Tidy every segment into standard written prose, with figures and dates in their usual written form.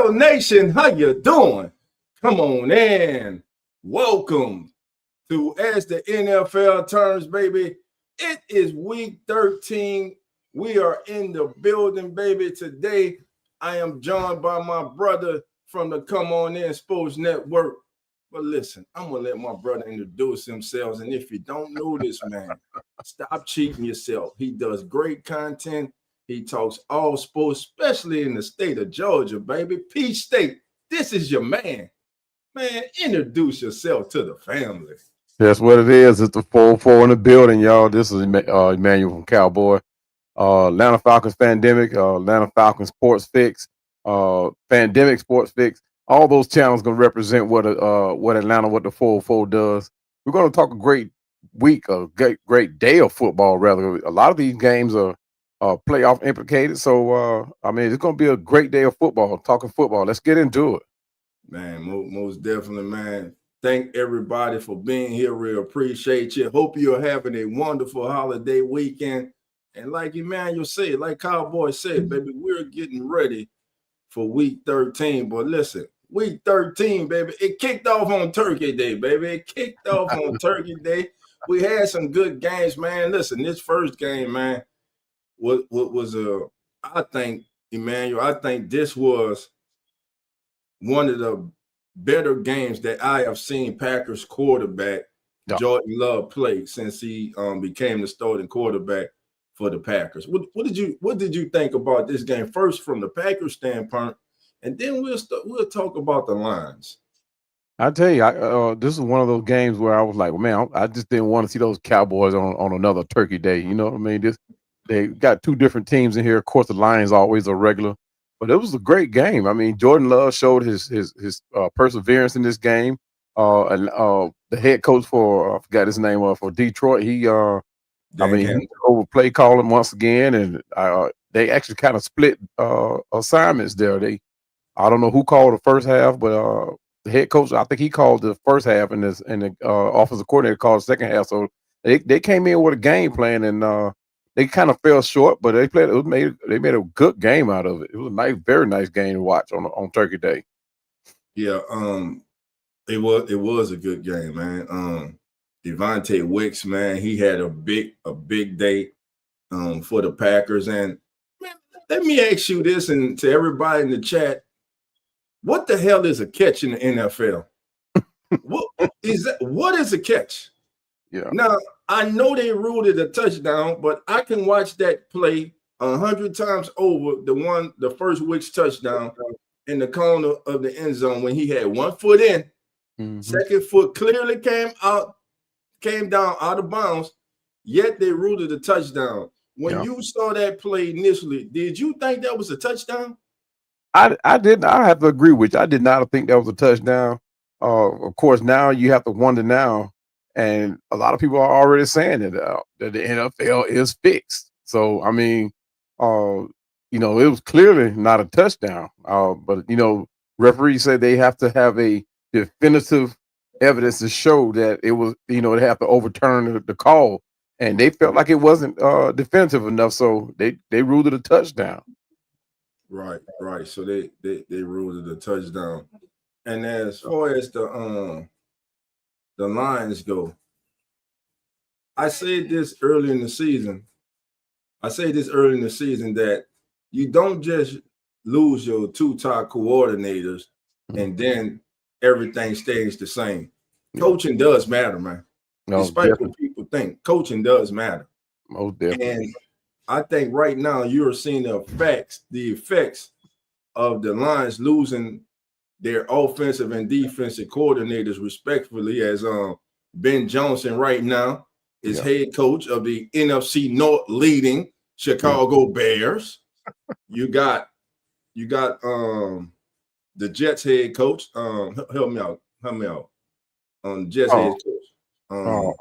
NFL Nation, how you doing? Come on in. Welcome to As the NFL Turns, baby. It is week 13. We are in the building, baby. Today, I am joined by my brother from the Come On In Sports Network. But listen, I'm going to let my brother introduce himself. And if you don't know this man, stop cheating yourself. He does great content. He talks all sports, especially in the state of Georgia, baby. Peach State, this is your man. Man, introduce yourself to the family. That's what it is. It's the 4-4 in the building, y'all. This is Emmanuel from Cowboy. Atlanta Falcons Pandemic, Atlanta Falcons Sports Fix, Pandemic Sports Fix. All those channels going to represent what Atlanta, what the 4-4 does. We're going to talk a great week, a great day of football, rather. A lot of these games are playoff implicated. So, it's going to be a great day of football, talking football. Let's get into it. Man, most definitely, man. Thank everybody for being here. We appreciate you. Hope you're having a wonderful holiday weekend. And like Emmanuel said, like Cowboy said, baby, we're getting ready for week 13. But listen, week 13, baby, it kicked off on Turkey Day, baby. It kicked off on Turkey Day. We had some good games, man. Listen, this first game, man, was I think, Emmanuel, I think this was one of the better games that I have seen Packers quarterback Jordan Love play since he became the starting quarterback for the Packers. What did you think about this game first from the Packers standpoint, and then we'll talk about the lines. I tell you, this is one of those games where I was like, well, man, I just didn't want to see those Cowboys on another Turkey Day. You know what I mean? They got two different teams in here. Of course, the Lions always are regular. But it was a great game. I mean, Jordan Love showed his perseverance in this game. And the head coach I forgot his name, for Detroit, he over play calling once again, and they actually kind of split assignments there. I don't know who called the first half, but the head coach, I think he called the first half, and the offensive coordinator called the second half. So they came in with a game plan, and they kind of fell short, but they made a good game out of it. It was a nice, very nice game to watch on Turkey Day. Yeah, it was a good game, man. Devontae Wicks, man, he had a big day for the Packers. And man, let me ask you this, and to everybody in the chat, what the hell is a catch in the NFL? What is a catch? Yeah. Now, I know they ruled it a touchdown, but I can watch that play 100 times over. The first Wicks touchdown in the corner of the end zone when he had 1 foot in, second foot clearly came down out of bounds, yet they ruled it a touchdown. When you saw that play initially, did you think that was a touchdown? I didn't. I have to agree with you. I did not think that was a touchdown. Of course, now you have to wonder now. And a lot of people are already saying that the NFL is fixed. So, I mean, it was clearly not a touchdown. But, referees said they have to have a definitive evidence to show that it was, they have to overturn the call. And they felt like it wasn't definitive enough. So they ruled it a touchdown. Right. So they ruled it a touchdown. And as far as the Lions go, I said this early in the season. That you don't just lose your two top coordinators and then everything stays the same. Coaching does matter, man. Despite what people think, coaching does matter. Most definitely. And I think right now you're seeing the effects of the Lions losing their offensive and defensive coordinators respectively, as Ben Johnson right now is head coach of the NFC North leading Chicago Bears. You got the Jets head coach. Help me out. Jets head coach. Former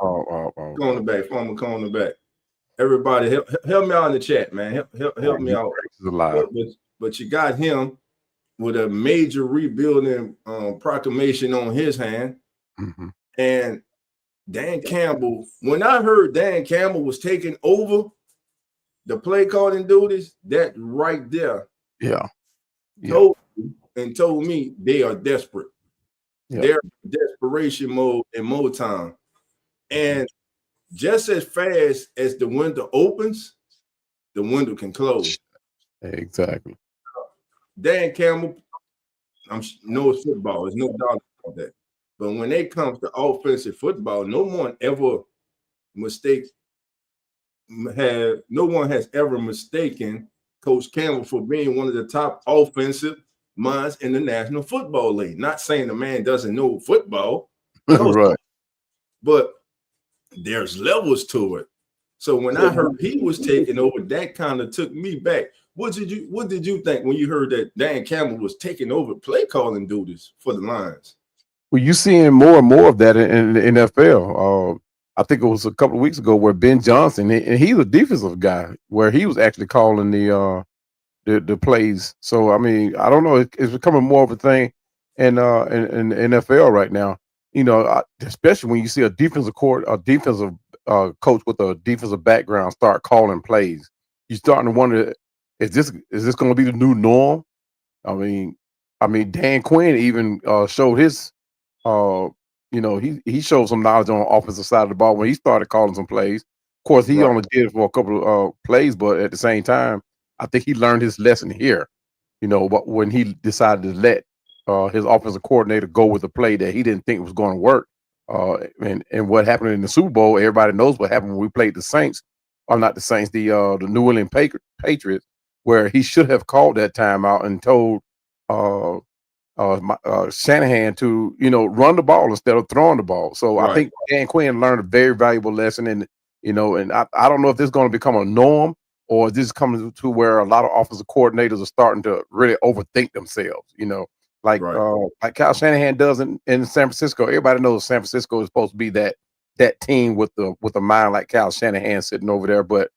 cornerback. Everybody help me out in the chat, man. Help me out. But you got him with a major rebuilding proclamation on his hand. And Dan Campbell, when I heard Dan Campbell was taking over the play calling duties, that right there told me and told me they are desperate. Yeah. They're in desperation mode in Motown. And just as fast as the window opens, the window can close. Exactly. Dan Campbell, knows football. There's no doubt about that. But when it comes to offensive football, no one has ever mistaken Coach Campbell for being one of the top offensive minds in the National Football League. Not saying the man doesn't know football, Right. but there's levels to it. So when I heard he was taking over, that kind of took me back. What did you think when you heard that Dan Campbell was taking over play calling duties for the Lions? Well, you're seeing more and more of that in the NFL. I think it was a couple of weeks ago where Ben Johnson, and he's a defensive guy, where he was actually calling the plays. So I mean, I don't know. It's becoming more of a thing in the NFL right now. You know, especially when you see a defensive coach with a defensive background start calling plays. You're starting to wonder, is this going to be the new norm? I mean, Dan Quinn even showed his, he showed some knowledge on the offensive side of the ball when he started calling some plays. Of course, he only did it for a couple of plays, but at the same time, I think he learned his lesson here. But when he decided to let his offensive coordinator go with a play that he didn't think was going to work, and what happened in the Super Bowl, everybody knows what happened when we played the Saints, or not the Saints, the New Orleans Patriots, where he should have called that timeout and told Shanahan to run the ball instead of throwing the ball. So I think Dan Quinn learned a very valuable lesson, and I don't know if this is going to become a norm, or this is coming to where a lot of offensive coordinators are starting to really overthink themselves. Like Kyle Shanahan does in San Francisco. Everybody knows San Francisco is supposed to be that team with a mind like Kyle Shanahan sitting over there, but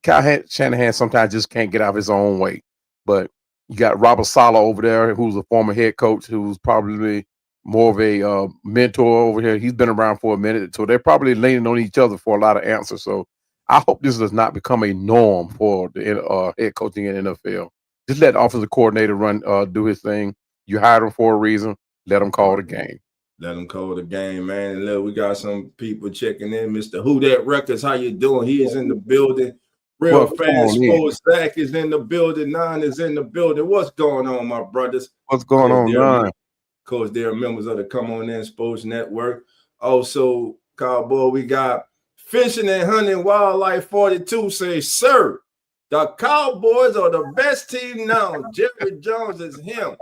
Kyle Shanahan sometimes just can't get out of his own way. But you got Robert Saleh over there, who's a former head coach, who's probably more of a mentor over here. He's been around for a minute, so they're probably leaning on each other for a lot of answers. So I hope this does not become a norm for the head coaching in the NFL. Just let the offensive coordinator do his thing. You hired him for a reason. Let him call the game. Let him call the game, man. And look, we got some people checking in. Mr. Who That Records, how you doing? He is in the building. Real Fast Sports Zach is in the building. Nine is in the building. What's going on, my brothers? What's going on, Nine? Of course, they're members of the Come On In Sports Network. Also, Cowboy, we got Fishing and Hunting Wildlife 42 says, sir, the Cowboys are the best team now. Jerry Jones is him.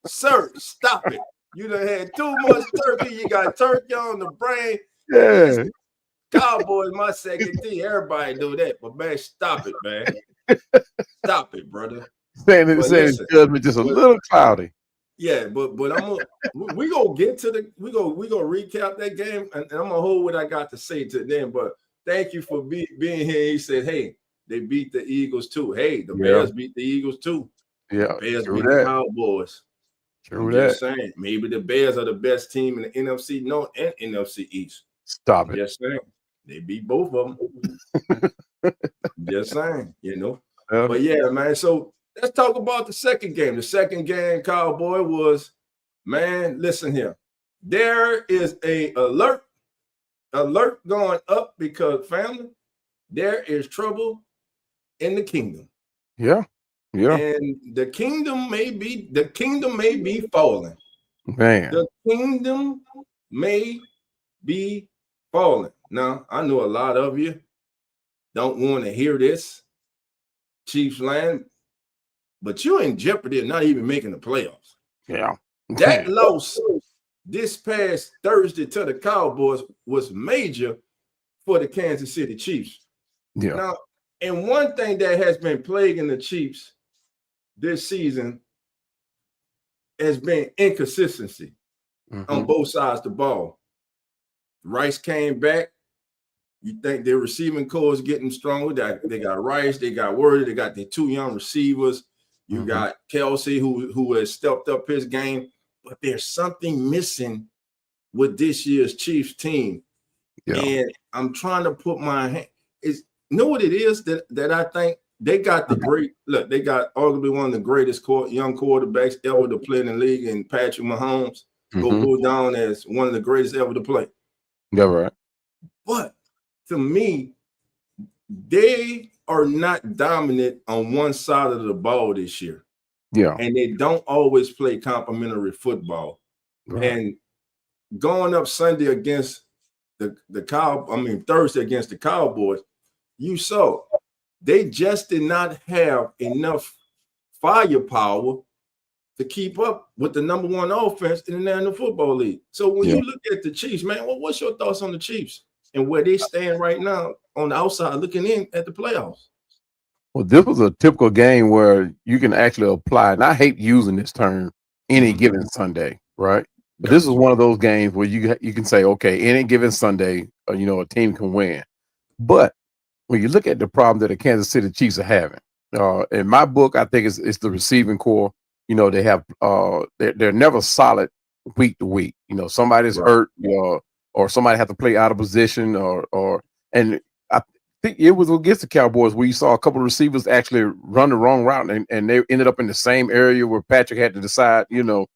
Sir, stop it. You done had too much turkey. You got turkey on the brain. Yeah. Cowboys, my second team. Everybody do that. But, man, stop it, man. Stop it, brother. Saying his judgment just a little cloudy. Yeah, but we gonna get to we gonna recap that game, and I'm gonna hold what I got to say to them. But thank you for being here. He said, hey, they beat the Eagles too. Hey, the Bears beat the Eagles too. Yeah, the Bears beat the Cowboys. True I'm just saying, maybe the Bears are the best team in the NFC North and NFC East. Stop it. Just saying, they beat both of them. Just saying, But yeah, man. So let's talk about the second game. The second game, Cowboy, was, man, listen here. There is a alert going up because, family, there is trouble in the kingdom. Yeah. And the kingdom may be falling. Man. The kingdom may be falling. Now, I know a lot of you don't want to hear this, Chiefs land, but you're in jeopardy of not even making the playoffs. Yeah. That loss this past Thursday to the Cowboys was major for the Kansas City Chiefs. Yeah. Now, and one thing that has been plaguing the Chiefs this season has been inconsistency on both sides of the ball. Rice came back. You think their receiving core is getting stronger. They got Rice, they got Worthy, they got their two young receivers. You got Kelsey, who has stepped up his game. But there's something missing with this year's Chiefs team. Yeah. And I'm trying to put my hand. Know what it is that I think they got the great look. They got arguably one of the greatest young quarterbacks ever to play in the league, and Patrick Mahomes go down as one of the greatest ever to play. Yeah, right. But to me, they are not dominant on one side of the ball this year. Yeah, and they don't always play complimentary football. right. And going up Sunday against Thursday against the Cowboys, you saw they just did not have enough firepower to keep up with the number one offense in the National Football League. So when you look at the Chiefs, man, what's your thoughts on the Chiefs and where they stand right now on the outside looking in at the playoffs? Well, this was a typical game where you can actually apply, and I hate using this term, any given Sunday, right? But this is one of those games where you can say, okay, any given Sunday, a team can win. But when you look at the problem that the Kansas City Chiefs are having, in my book, I think it's the receiving core. They have they're never solid week to week. Somebody's hurt, or somebody have to play out of position, and I think it was against the Cowboys where you saw a couple of receivers actually run the wrong route, and they ended up in the same area where Patrick had to decide, to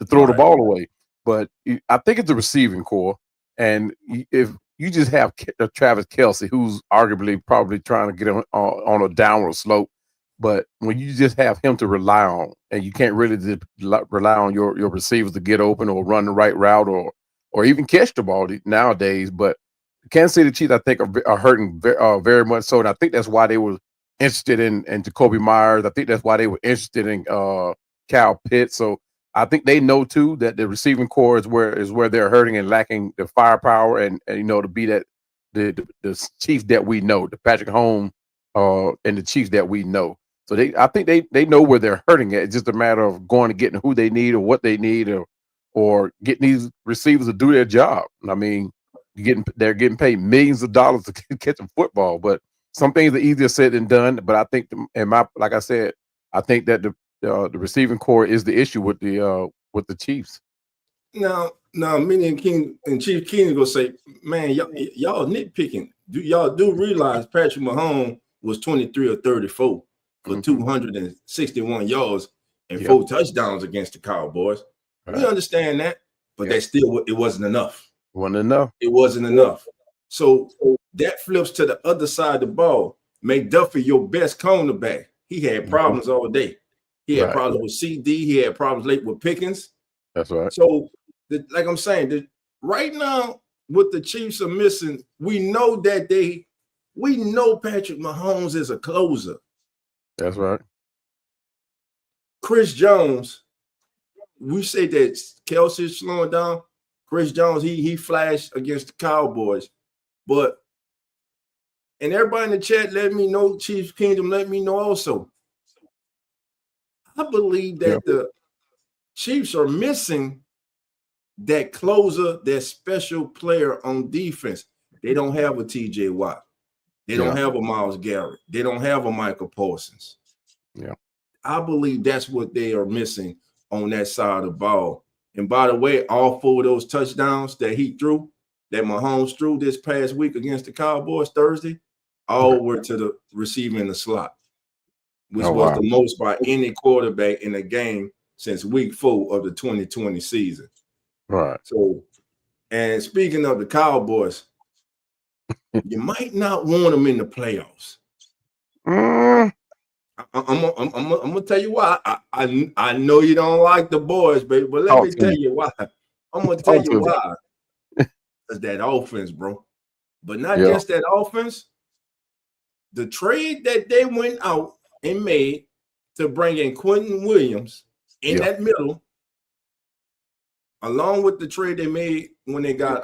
throw the ball away. But I think it's the receiving core, and if you just have Travis Kelce, who's arguably probably trying to get on a downward slope. But when you just have him to rely on, and you can't really just rely on your receivers to get open or run the right route or even catch the ball nowadays. But the Kansas City Chiefs, I think, are hurting very much so. And I think that's why they were interested in Jacoby Myers. I think that's why they were interested in Kyle Pitts. So I think they know too that the receiving core is where they're hurting and lacking the firepower and to be that the Chiefs that we know, the Patrick Mahomes and the Chiefs that we know. So I think they know where they're hurting at. It's just a matter of going and getting who they need or what they need or getting these receivers to do their job. I mean, they're getting paid millions of dollars to catch a football, but some things are easier said than done. But I think, like I said, I think that the receiving core is the issue with the Chiefs. Now, me and Chief Keenan gonna say, man, y'all nitpicking. Y'all do realize Patrick Mahomes was 23 or 34 for 261 yards and 4 touchdowns against the Cowboys. Right. We understand that, but that still it wasn't enough. It wasn't enough. So that flips to the other side of the ball. McDuffie, your best cornerback, he had problems all day. He had problems with CD. He had problems late with Pickens. That's right. So, like I'm saying, right now, what the Chiefs are missing, we know Patrick Mahomes is a closer. That's right. Chris Jones, we say that Kelce is slowing down. Chris Jones, he flashed against the Cowboys. And everybody in the chat let me know, Chiefs Kingdom, let me know also. I believe that the Chiefs are missing that closer, that special player on defense. They don't have a TJ Watt. They don't have a Myles Garrett. They don't have a Michael Parsons. Yeah. I believe that's what they are missing on that side of the ball. And by the way, all 4 of those touchdowns that Mahomes threw this past week against the Cowboys Thursday, all were to the receiver in the slot, which was the most by any quarterback in a game since week 4 of the 2020 season. Right. So, and speaking of the Cowboys, you might not want them in the playoffs. I'm gonna tell you why. I know you don't like the boys, baby, but let me tell you why. I'm gonna tell you why. It's that offense, bro. But not just that offense. The trade that they went out and made to bring in Quentin Williams in that middle, along with the trade they made when they got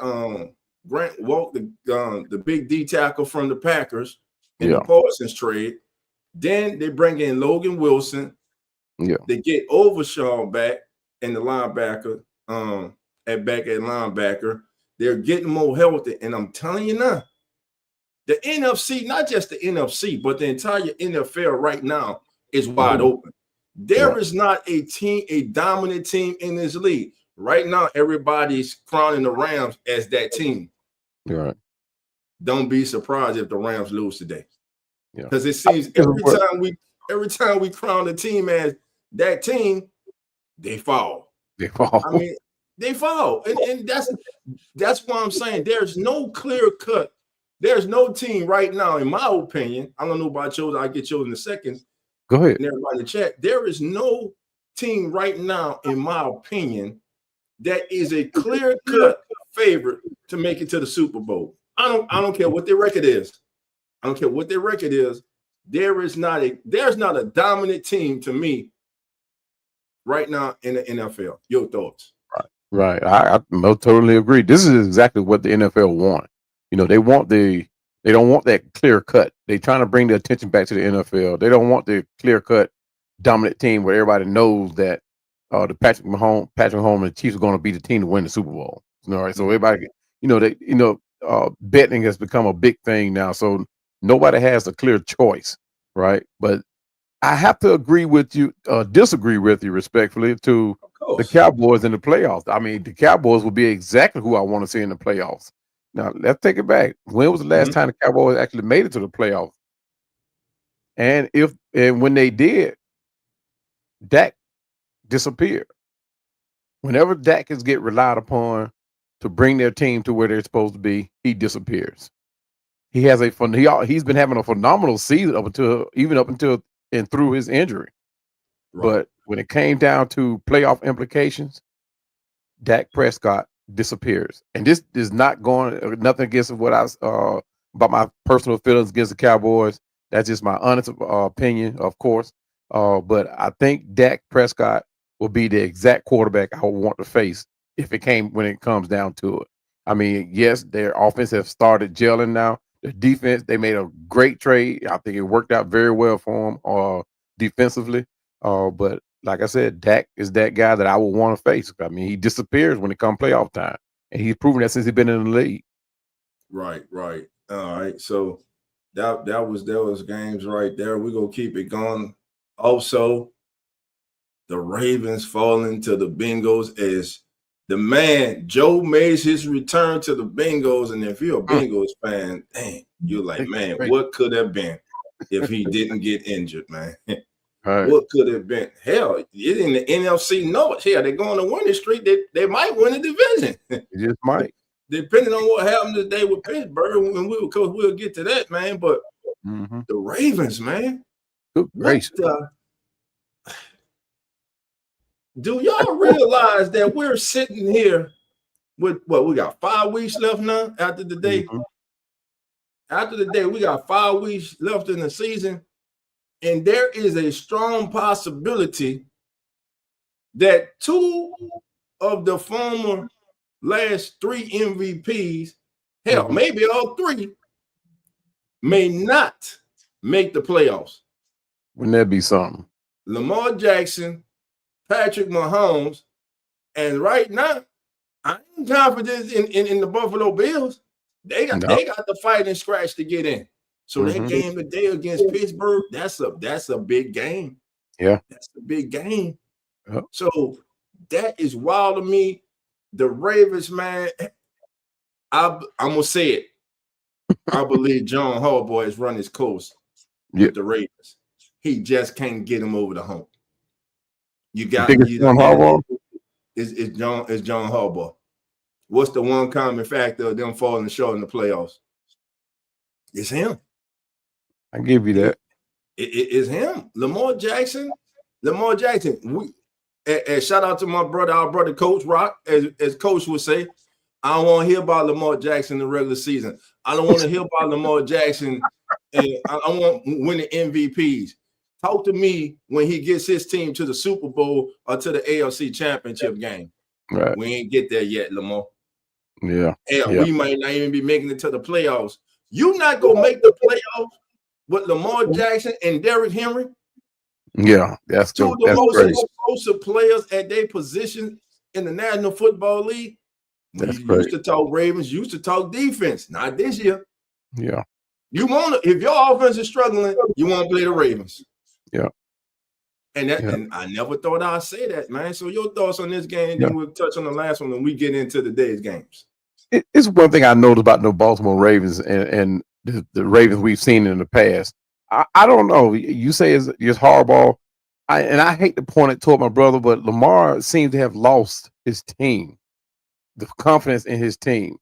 Grant Walk, the big D tackle from the Packers in the Parsons trade. Then they bring in Logan Wilson. Yeah. They get Overshaw back in the linebacker, at linebacker. They're getting more healthy. And I'm telling you now, the NFC, not just the NFC, but the entire NFL right now is wide open. There is not a dominant team in this league. Right now, everybody's crowning the Rams as that team. Right. Don't be surprised if the Rams lose today. Yeah. Because it seems every time we crown the team as that team, they fall. They fall. I mean, they fall. And that's why I'm saying there's no clear cut. There's no team right now, in my opinion. I don't know about yours. I'll get yours in a second. Go ahead. And everybody in the chat. There is no team right now, in my opinion, that is a clear cut favorite to make it to the Super Bowl. I don't care what their record is. I don't care what their record is. There's not a dominant team to me right now in the NFL. Your thoughts? Right. I totally agree. This is exactly what the NFL want. You know, they don't want that clear cut. They're trying to bring the attention back to the NFL. They don't want the clear cut dominant team where everybody knows that the Patrick Mahomes and the Chiefs are going to be the team to win the Super Bowl. You know, right? So everybody, betting has become a big thing now. So nobody has a clear choice, right? But I have to disagree with you respectfully to the Cowboys in the playoffs. I mean, the Cowboys will be exactly who I want to see in the playoffs. Now, let's take it back. When was the last time the Cowboys actually made it to the playoffs? And when they did, Dak disappeared. Whenever Dak is get relied upon to bring their team to where they're supposed to be, he disappears. He's been having a phenomenal season up until and through his injury. Right. But when it came down to playoff implications, Dak Prescott disappears. And this is not nothing against what about my personal feelings against the Cowboys. That's just my honest opinion, of course. But I think Dak Prescott will be the exact quarterback I would want to face when it comes down to it. I mean, yes, their offense has started gelling now. The defense, they made a great trade. I think it worked out very well for them defensively. But like I said, Dak is that guy that I would want to face. I mean, he disappears when it comes playoff time. And he's proven that since he's been in the league. Right. All right. So that was games right there. We're gonna keep it going. Also, the Ravens falling to the Bengals as the man Joe makes his return to the Bengals. And if you're a Bengals fan, dang, you're like, man, what could have been if he didn't get injured, man? Right. What could have been? Hell, it's in the NFC North. Hell, they're going to win the streak. They might win the division. It just might. Depending on what happened today with Pittsburgh, and we'll get to that, man. But the Ravens, man. Good gracious. Do y'all realize that we're sitting here with what we got 5 weeks left now after the day? After the day, we got 5 weeks left in the season, and there is a strong possibility that 2 of the former last 3 MVPs, hell, maybe all 3, may not make the playoffs. Wouldn't that be something? Lamar Jackson, Patrick Mahomes, and right now, I ain't confident in the Buffalo Bills. They got the fight and scratch to get in. So that game today against Pittsburgh, that's a big game. Yeah, that's a big game. Yep. So that is wild to me. The Ravens, man. I'm gonna say it. I believe John Harbaugh has run his course with the Ravens. He just can't get him over the hump. John Harbaugh? It's John Harbaugh. What's the one common factor of them falling short in the playoffs? It's him. I give you that. It's him. Lamar Jackson. And shout out to our brother Coach Rock, as Coach would say. I don't want to hear about Lamar Jackson in the regular season. I don't want to hear about Lamar Jackson, and I want winning MVPs. Talk to me when he gets his team to the Super Bowl or to the AFC Championship game. Right. We ain't get there yet, Lamar. Yeah. We might not even be making it to the playoffs. You not gonna make the playoffs with Lamar Jackson and Derrick Henry? Yeah, that's 2 of the most explosive players at their position in the National Football League. Used to talk Ravens, used to talk defense. Not this year. Yeah. If your offense is struggling, you want to play the Ravens. Yeah. And I never thought I'd say that, man. So your thoughts on this game, then we'll touch on the last one when we get into the day's games. It's one thing I noticed about the Baltimore Ravens and the Ravens we've seen in the past. I don't know. You say it's hardball. I hate to point it toward my brother, but Lamar seems to have lost his team, the confidence in his team.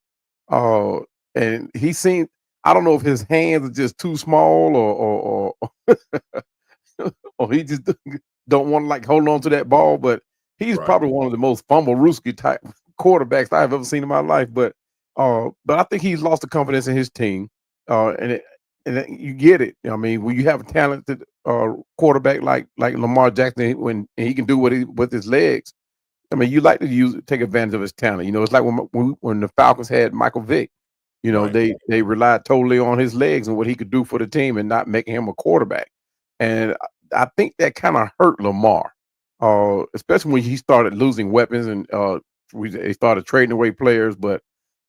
Uh, and he seemed, I don't know if his hands are just too small or he just don't want to like hold on to that ball. But he's Right. probably one of the most fumble rooski type quarterbacks I've ever seen in my life. But I think he's lost the confidence in his team. You get it. I mean, when you have a talented quarterback like Lamar Jackson, when and he can do what with his legs. I mean, you like to take advantage of his talent. You know, it's like when the Falcons had Michael Vick. You know, Right. they relied totally on his legs and what he could do for the team, and not making him a quarterback. And I think that kind of hurt Lamar, especially when he started losing weapons and they started trading away players. But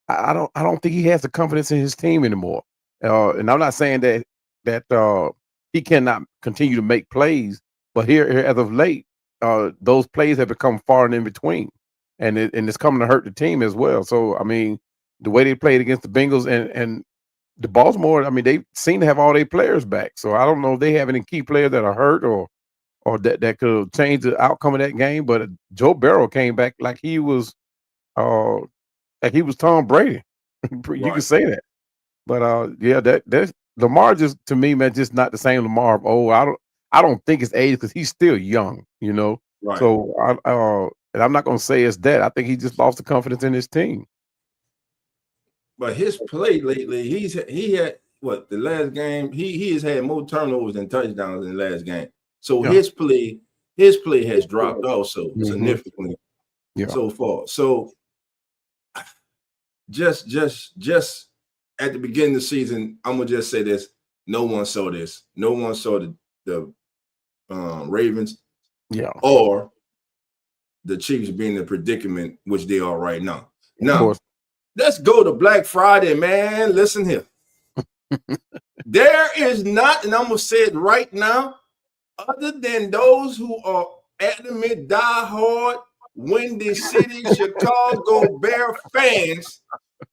I don't think he has the confidence in his team anymore. And I'm not saying that he cannot continue to make plays, but here as of late, those plays have become far and in between, and it's coming to hurt the team as well. So I mean, the way they played against the Bengals and the Baltimore, I mean, they seem to have all their players back. So I don't know if they have any key players that are hurt or that could change the outcome of that game. But Joe Burrow came back uh like he was Tom Brady. You can Right. say that. But yeah, that's Lamar just to me, man, just not the same Lamar of old. I don't think it's age because he's still young, you know. Right. So and I'm not gonna say it's that. I think he just lost the confidence in his team. But his play lately, he had what the last game, he has had more turnovers than touchdowns in the last game. So Yeah. his play has dropped also Hmm. significantly Yeah. so far. So just at the beginning of the season, I'm gonna just say this: no one saw this. No one saw the Ravens Yeah. or the Chiefs being in the predicament which they are right now. Of Now course. let's go to Black Friday, man. Listen here. There is not, and I'm gonna say it right now, other than those who are adamant, diehard, Windy City, Chicago Bear fans,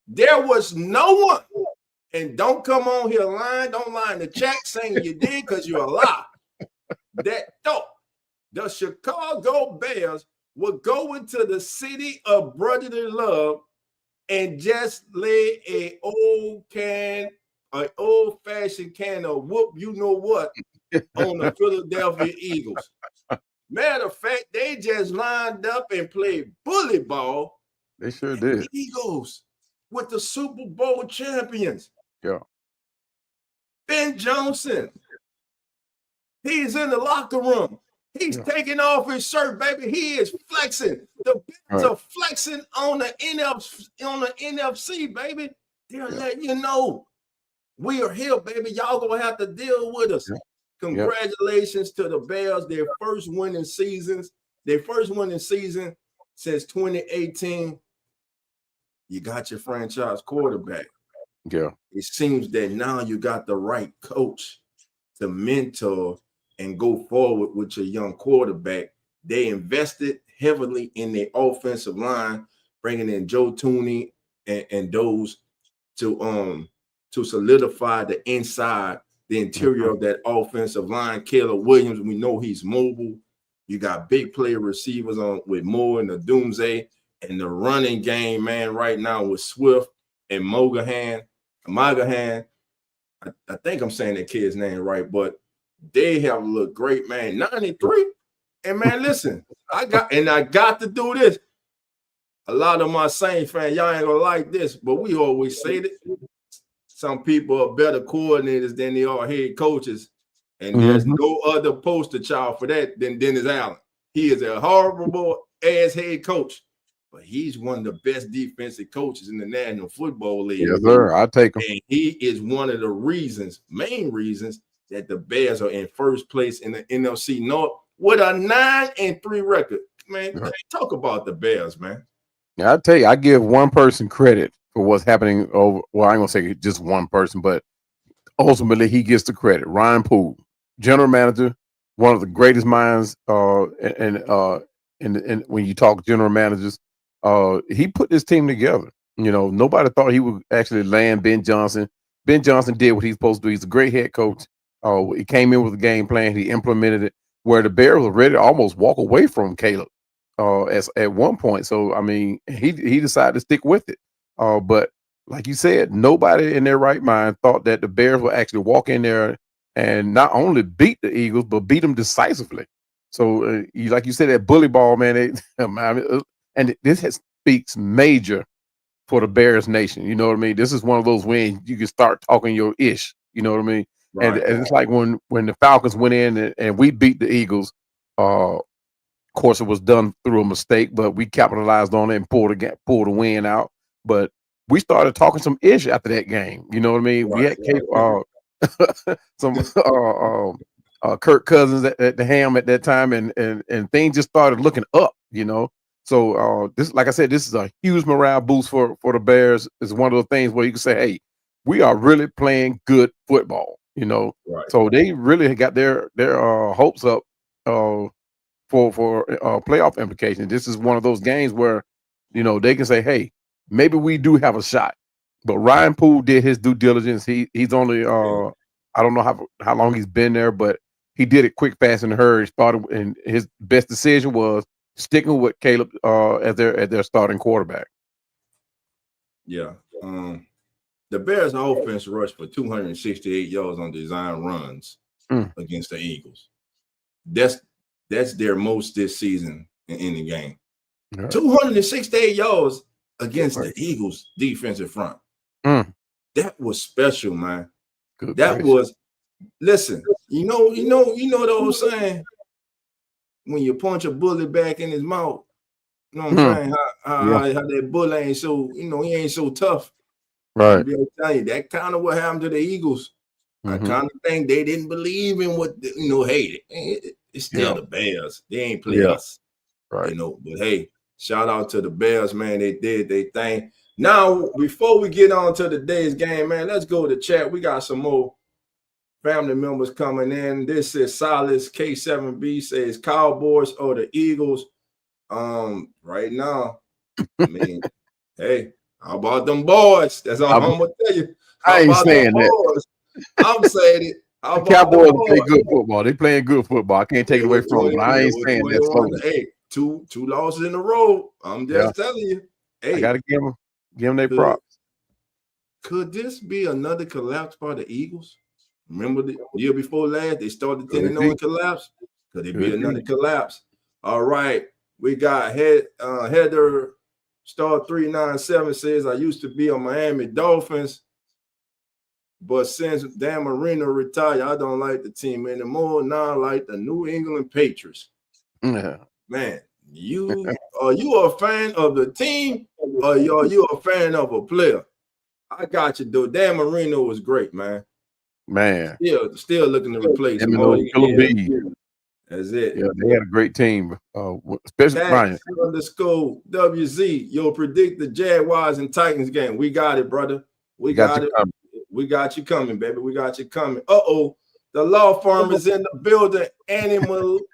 there was no one. And don't come on here lying. Don't lie in the chat saying you did because you're a lie. That thought the Chicago Bears would go into the city of brotherly love and just lay an old-fashioned can of whoop you know what on the Philadelphia Eagles. Matter of fact, they just lined up and played bully ball. They sure And the did. Eagles with the Super Bowl champions. Yeah. Ben Johnson, he's in the locker room. He's Yeah. taking off his shirt, baby. He is flexing. The Bears Right. are flexing on the NFC, baby. They're Yeah. letting you know we are here, baby. Y'all gonna have to deal with us. Yeah. Yeah. Congratulations to the Bears, their first winning season since 2018. You got your franchise quarterback. Yeah. It seems that now you got the right coach to mentor and go forward with your young quarterback. They invested heavily in their offensive line, bringing in Joe Tooney and those to solidify the inside, the interior of that offensive line. Caleb Williams, we know he's mobile. You got big player receivers on with Moore and the Doomsday, and the running game, man, right now with Swift and Mogahan. I think I'm saying that kid's name right, but they have looked great, man. 93. And man, listen, I got to do this. A lot of my Saints fans, y'all ain't gonna like this, but we always say that some people are better coordinators than they are head coaches. And there's Mhm. no other poster child for that than Dennis Allen. He is a horrible ass head coach, but he's one of the best defensive coaches in the National Football League. Yes, sir. I take him. And he is one of the main reasons, that the Bears are in first place in the NFC North with a 9-3 record. Man, Right. talk about the Bears, man. Yeah, I tell you, I give one person credit for what's happening over. Well, I ain't gonna say just one person, but ultimately he gets the credit. Ryan Poole, general manager, one of the greatest minds. And when you talk general managers, he put this team together. You know, nobody thought he would actually land Ben Johnson. Ben Johnson did what he's supposed to do. He's a great head coach. He came in with a game plan. He implemented it where the Bears were ready to almost walk away from Caleb at one point. So I mean, he decided to stick with it. But like you said, nobody in their right mind thought that the Bears would actually walk in there and not only beat the Eagles, but beat them decisively. So, like you said, that bully ball, man. And this speaks major for the Bears nation. You know what I mean? This is one of those wins you can start talking your ish. You know what I mean? And it's like when the Falcons went in and we beat the Eagles. Of course, it was done through a mistake, but we capitalized on it and pulled the win out. But we started talking some ish after that game. You know what I mean? We had some Kirk Cousins at the ham at that time, and things just started looking up. You know, so this, like I said, this is a huge morale boost for the Bears. It's one of those things where you can say, "Hey, we are really playing good football." You know, so they really got their hopes up for playoff implications. This is one of those games where, you know, they can say, "Hey, maybe we do have a shot." But Ryan Poole did his due diligence. He's only I don't know how long he's been there, but he did it quick, fast, and hurry. Started, and his best decision was sticking with Caleb as their starting quarterback. Yeah. The Bears' offense rushed for 268 yards on design runs against the Eagles. That's their most this season in the game. 268 yards against the Eagles' defensive front. That was special, man. Was listen. You know what I was saying. When you punch a bully back in his mouth, you know what I'm saying? How that bully ain't so, he ain't so tough. Right. I'm telling you, that kind of what happened to the Eagles. I kind of think they didn't believe in what hated. It's still the Bears. They ain't play us. Right. But hey, shout out to the Bears, man. They did their thing. Now, before we get on to today's game, man, let's go to chat. We got some more family members coming in. This is Silas K7B says Cowboys or the Eagles. Right now, I mean, hey, how about them boys? That's all I'm gonna tell you. I ain't saying that. I'm saying it. The Cowboys play good football. They playing good football. I can't take it away from them. But I ain't saying that. Hey, two losses in a row. I'm just telling you. Hey, I gotta give them their props. Could this be another collapse by the Eagles? Remember the year before last, they started 10-0 and collapse. Could it be another collapse? All right. We got Heather Star 397 says, I used to be on Miami Dolphins, but since Dan Marino retired, I don't like the team anymore. Now I like the New England Patriots. Man, are you a fan of the team or are you a fan of a player? I got you, though. Dan Marino was great, man. Still looking to replace him. That's it. Yeah, they had a great team, especially Brian. _ WZ. You'll predict the Jaguars and Titans game. We got it, brother. We got it. We got you coming, baby. We got you coming. The law firm is in the building. Annie Marie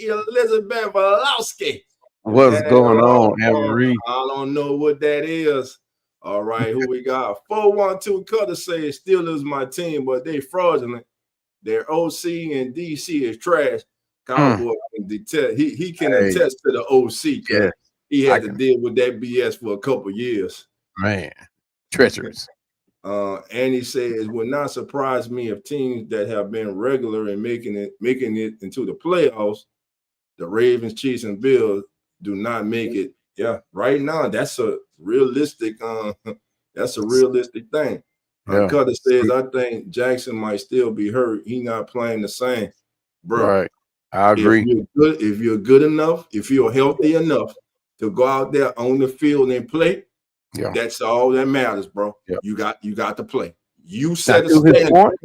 Elizabeth Valowski. What's going on, Annie Marie? I don't know what that is. All right, who we got? 412 Cutter says Steelers my team, but they fraudulent. Their OC and DC is trash. Cowboy can detest. He can attest to the OC. Yeah. He had to deal with that BS for a couple years. Man, treacherous. And he says, would not surprise me if teams that have been regular in making it into the playoffs, the Ravens, Chiefs, and Bills, do not make it. Yeah, right now that's a realistic. That's a realistic thing. Cutter says, I think Jackson might still be hurt. He's not playing the same, bro. Right, I agree. If you're good enough, if you're healthy enough to go out there on the field and play, that's all that matters, bro. Yeah. You got to play. You set a standard.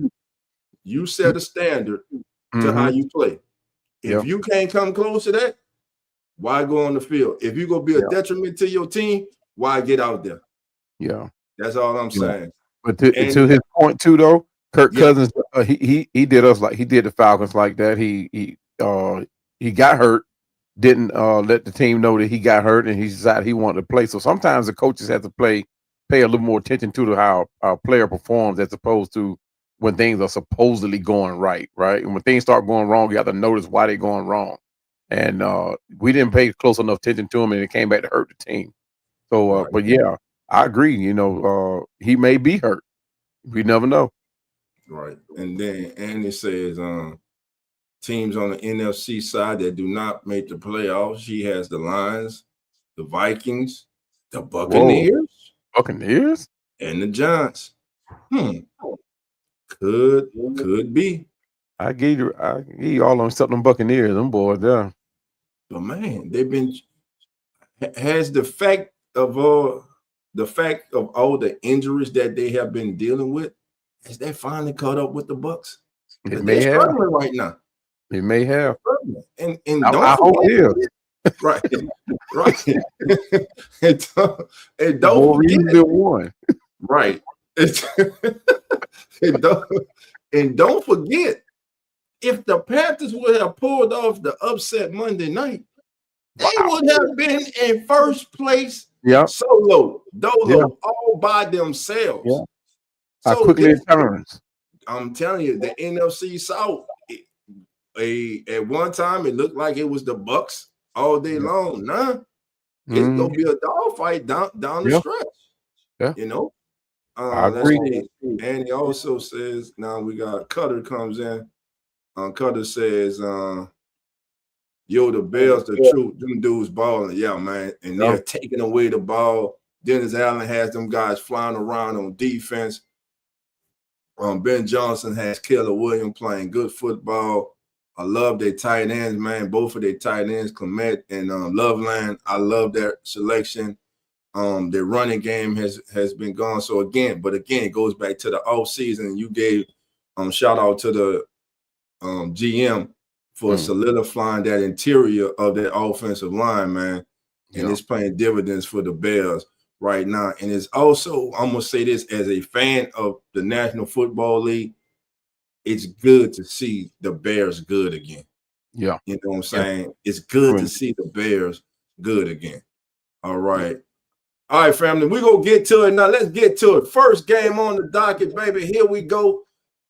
You set a standard to how you play. If you can't come close to that, why go on the field? If you're gonna be a detriment to your team, why get out there? Yeah, that's all I'm saying. But to his point too, though, Kirk Cousins, he did us like he did the Falcons like that. He got hurt, didn't let the team know that he got hurt, and he decided he wanted to play. So sometimes the coaches have to pay a little more attention to how a player performs as opposed to when things are supposedly going right, right? And when things start going wrong, you have to notice why they're going wrong. And we didn't pay close enough attention to him, and it came back to hurt the team. So, Right. but yeah, I agree. He may be hurt. We never know. Right. And then Andy says, teams on the NFC side that do not make the playoffs. He has the Lions, the Vikings, the Buccaneers, Buccaneers? and the Giants. Could be. I gave you all on something Buccaneers, them boys there. But man, they've been has the fact of all the injuries that they have been dealing with, has that finally caught up with the Bucs? It They're may have. struggling right now. It may have. And I hope it is. Right. and More don't reason forget, than one. right. and don't forget, if the Panthers would have pulled off the upset Monday night, they would have been in first place solo, all by themselves. Yeah. So quickly it turns. I'm telling you, the NFC South, at one time it looked like it was the Bucs all day long. Nah, it's gonna be a dogfight down the stretch. Yeah. I agree. And he also says, now we got Cutter comes in. Cutter says, yo, the Bears, the truth, them dudes balling. Yeah, man. And they're taking away the ball. Dennis Allen has them guys flying around on defense. Ben Johnson has Keller Williams playing good football. I love their tight ends, man. Both of their tight ends, Clement and Loveland. I love their selection. Their running game has been gone. So again, it goes back to the offseason. You gave shout out to the GM for solidifying that interior of that offensive line, man. And it's paying dividends for the Bears right now. And it's also, I'm going to say this as a fan of the National Football League, it's good to see the Bears good again. Yeah. You know what I'm saying? It's good to see the Bears good again. All right. All right, family, we're going to get to it now. Let's get to it. First game on the docket, baby. Here we go.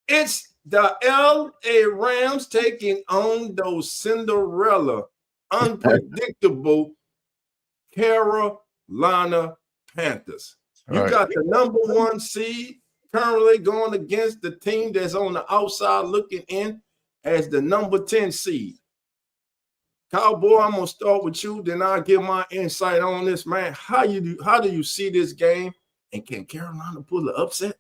It's the L.A. Rams taking on those Cinderella, unpredictable Carolina Panthers. You got the number 1 seed currently going against the team that's on the outside looking in as the number 10 seed. Cowboy, I'm gonna start with you, then I'll give my insight on this, man. How do you see this game, and can Carolina pull the upset?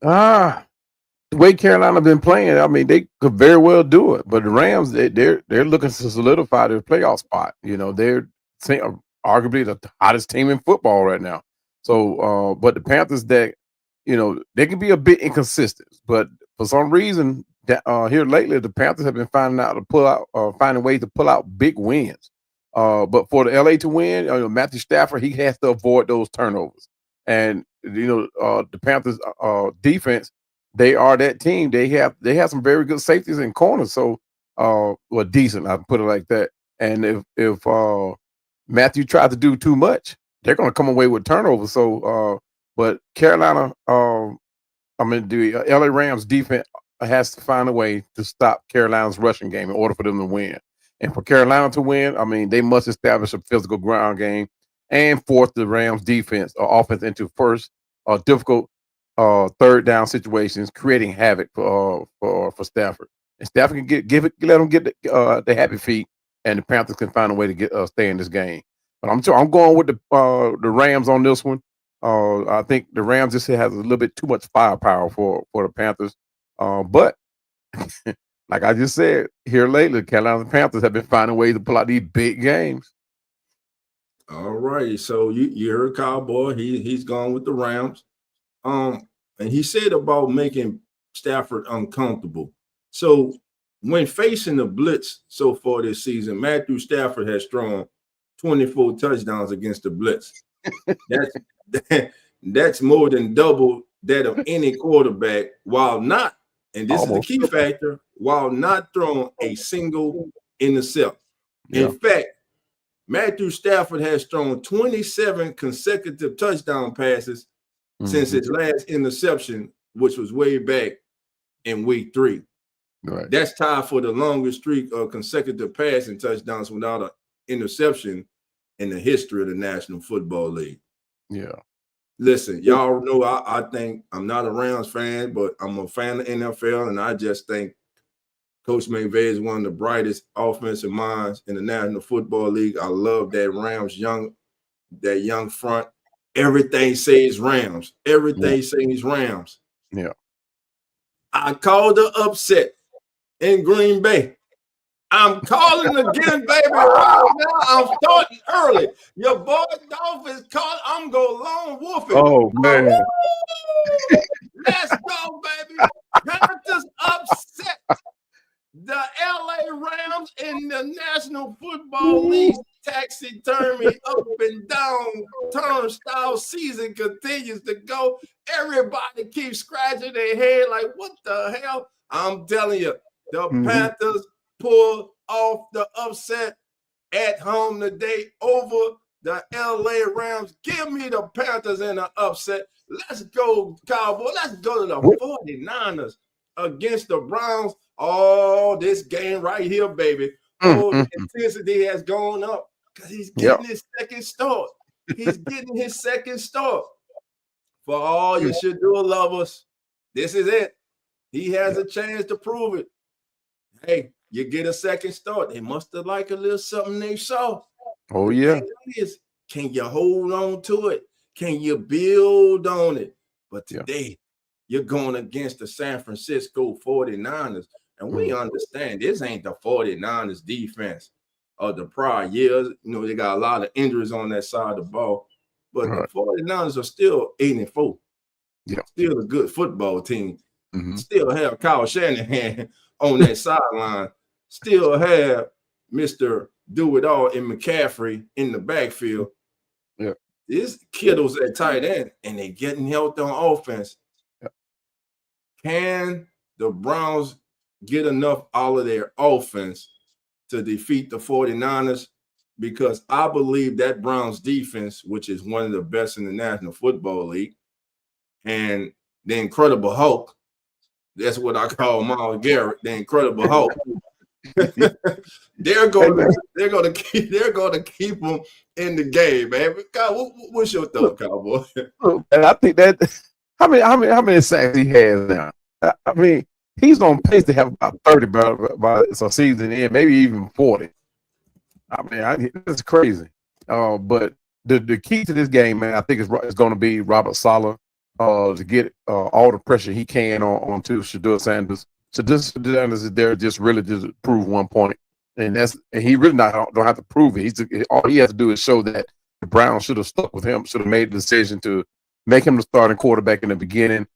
The way Carolina been playing, I mean, they could very well do it. But the Rams, they're looking to solidify their playoff spot. They're arguably the hottest team in football right now. So, but the Panthers, they can be a bit inconsistent. But for some reason, here lately, the Panthers have been finding ways to pull out big wins. But for the LA to win, Matthew Stafford, he has to avoid those turnovers. And the Panthers defense, they are that team. They have some very good safeties and corners. So, decent. I put it like that. And if Matthew tries to do too much, they're going to come away with turnovers. So, but Carolina, the LA Rams defense has to find a way to stop Carolina's rushing game in order for them to win. And for Carolina to win, they must establish a physical ground game and force the Rams defense or offense into first difficult third down situations, creating havoc for Stafford. And Stafford can let them get the happy feet, and the Panthers can find a way to stay in this game. But I'm going with the Rams on this one. I think the Rams just has a little bit too much firepower for the Panthers. But like I just said, here lately, Carolina Panthers have been finding ways to pull out these big games. All right. So you heard Cowboy. He's gone with the Rams. And he said about making Stafford uncomfortable. So when facing the blitz so far this season, Matthew Stafford has thrown 24 touchdowns against the blitz. That's more than double that of any quarterback, while not, and this is the key factor, while not throwing a single intercept. Yeah. In fact, Matthew Stafford has thrown 27 consecutive touchdown passes since his last interception, which was way back in week 3. Right. That's tied for the longest streak of consecutive passing touchdowns without an interception in the history of the National Football League. Yeah. Listen, y'all know I think I'm not a Rams fan, but I'm a fan of NFL, and I just think Coach McVay is one of the brightest offensive minds in the National Football League. I love that young front. Everything says Rams. Everything says Rams. Yeah. I called the upset in Green Bay. I'm calling again, baby. Right now, I'm starting early. Your boy Dolphins called. I'm going lone wolfing. Oh man. Let's go, baby. Panthers upset the LA Rams in the National Football League. Taxi-turvy, up and down turnstile season continues to go. Everybody keeps scratching their head like, what the hell? I'm telling you, the Panthers pull off the upset at home today over the LA Rams. Give me the Panthers in the upset. Let's go, Cowboys. Let's go to the 49ers against the Browns. Oh, this game right here, baby. Oh, the intensity has gone up because he's getting his second start. He's getting his second start. For all you Shador lovers, this is it. He has a chance to prove it. Hey, you get a second start. They must have liked a little something they saw. Oh, yeah. Can you hold on to it? Can you build on it? But today, you're going against the San Francisco 49ers. And we understand this ain't the 49ers defense of the prior years. You know, they got a lot of injuries on that side of the ball. But the 49ers are still 8-4. Yeah. Still a good football team. Still have Kyle Shanahan on that sideline. Still have Mr. Do-It-All in McCaffrey in the backfield. Yeah. These kiddos at tight end, and they're getting helped on offense. Yeah. Can the Browns get enough out of their offense to defeat the 49ers? Because I believe that Browns defense, which is one of the best in the National Football League, and the Incredible Hulk, that's what I call Myles Garrett, the Incredible Hulk. they're gonna keep them in the game, man. God, what's your thought, Cowboy? And I think that how many sacks he has now? I mean, he's on pace to have about 30 by some season in, maybe even 40. I mean, it's crazy. But the key to this game, man, I think is going to be Robert Saleh to get all the pressure he can onto Shedeur Sanders. Shedeur Sanders is there just really to prove 1 point, and he really don't have to prove it. All he has to do is show that the Browns should have stuck with him, should have made the decision to make him the starting quarterback in the beginning,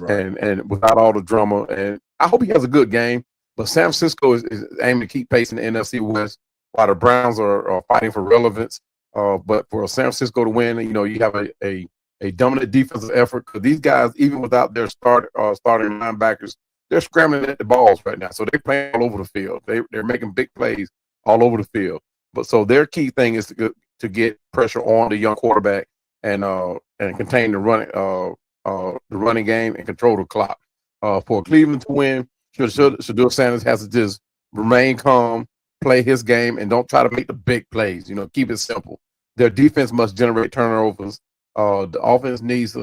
and without all the drama. And I hope he has a good game. But San Francisco is aiming to keep pace in the NFC West, while the Browns are fighting for relevance. But for San Francisco to win, you know, you have a dominant defensive effort, because these guys, even without their starting linebackers, they're scrambling at the balls right now. So they're playing all over the field. They're making big plays all over the field. But so their key thing is to get pressure on the young quarterback and contain the running game and control the clock. For Cleveland to win, Shedeur Sanders has to just remain calm, play his game, and don't try to make the big plays. You know, keep it simple. Their defense must generate turnovers. The offense needs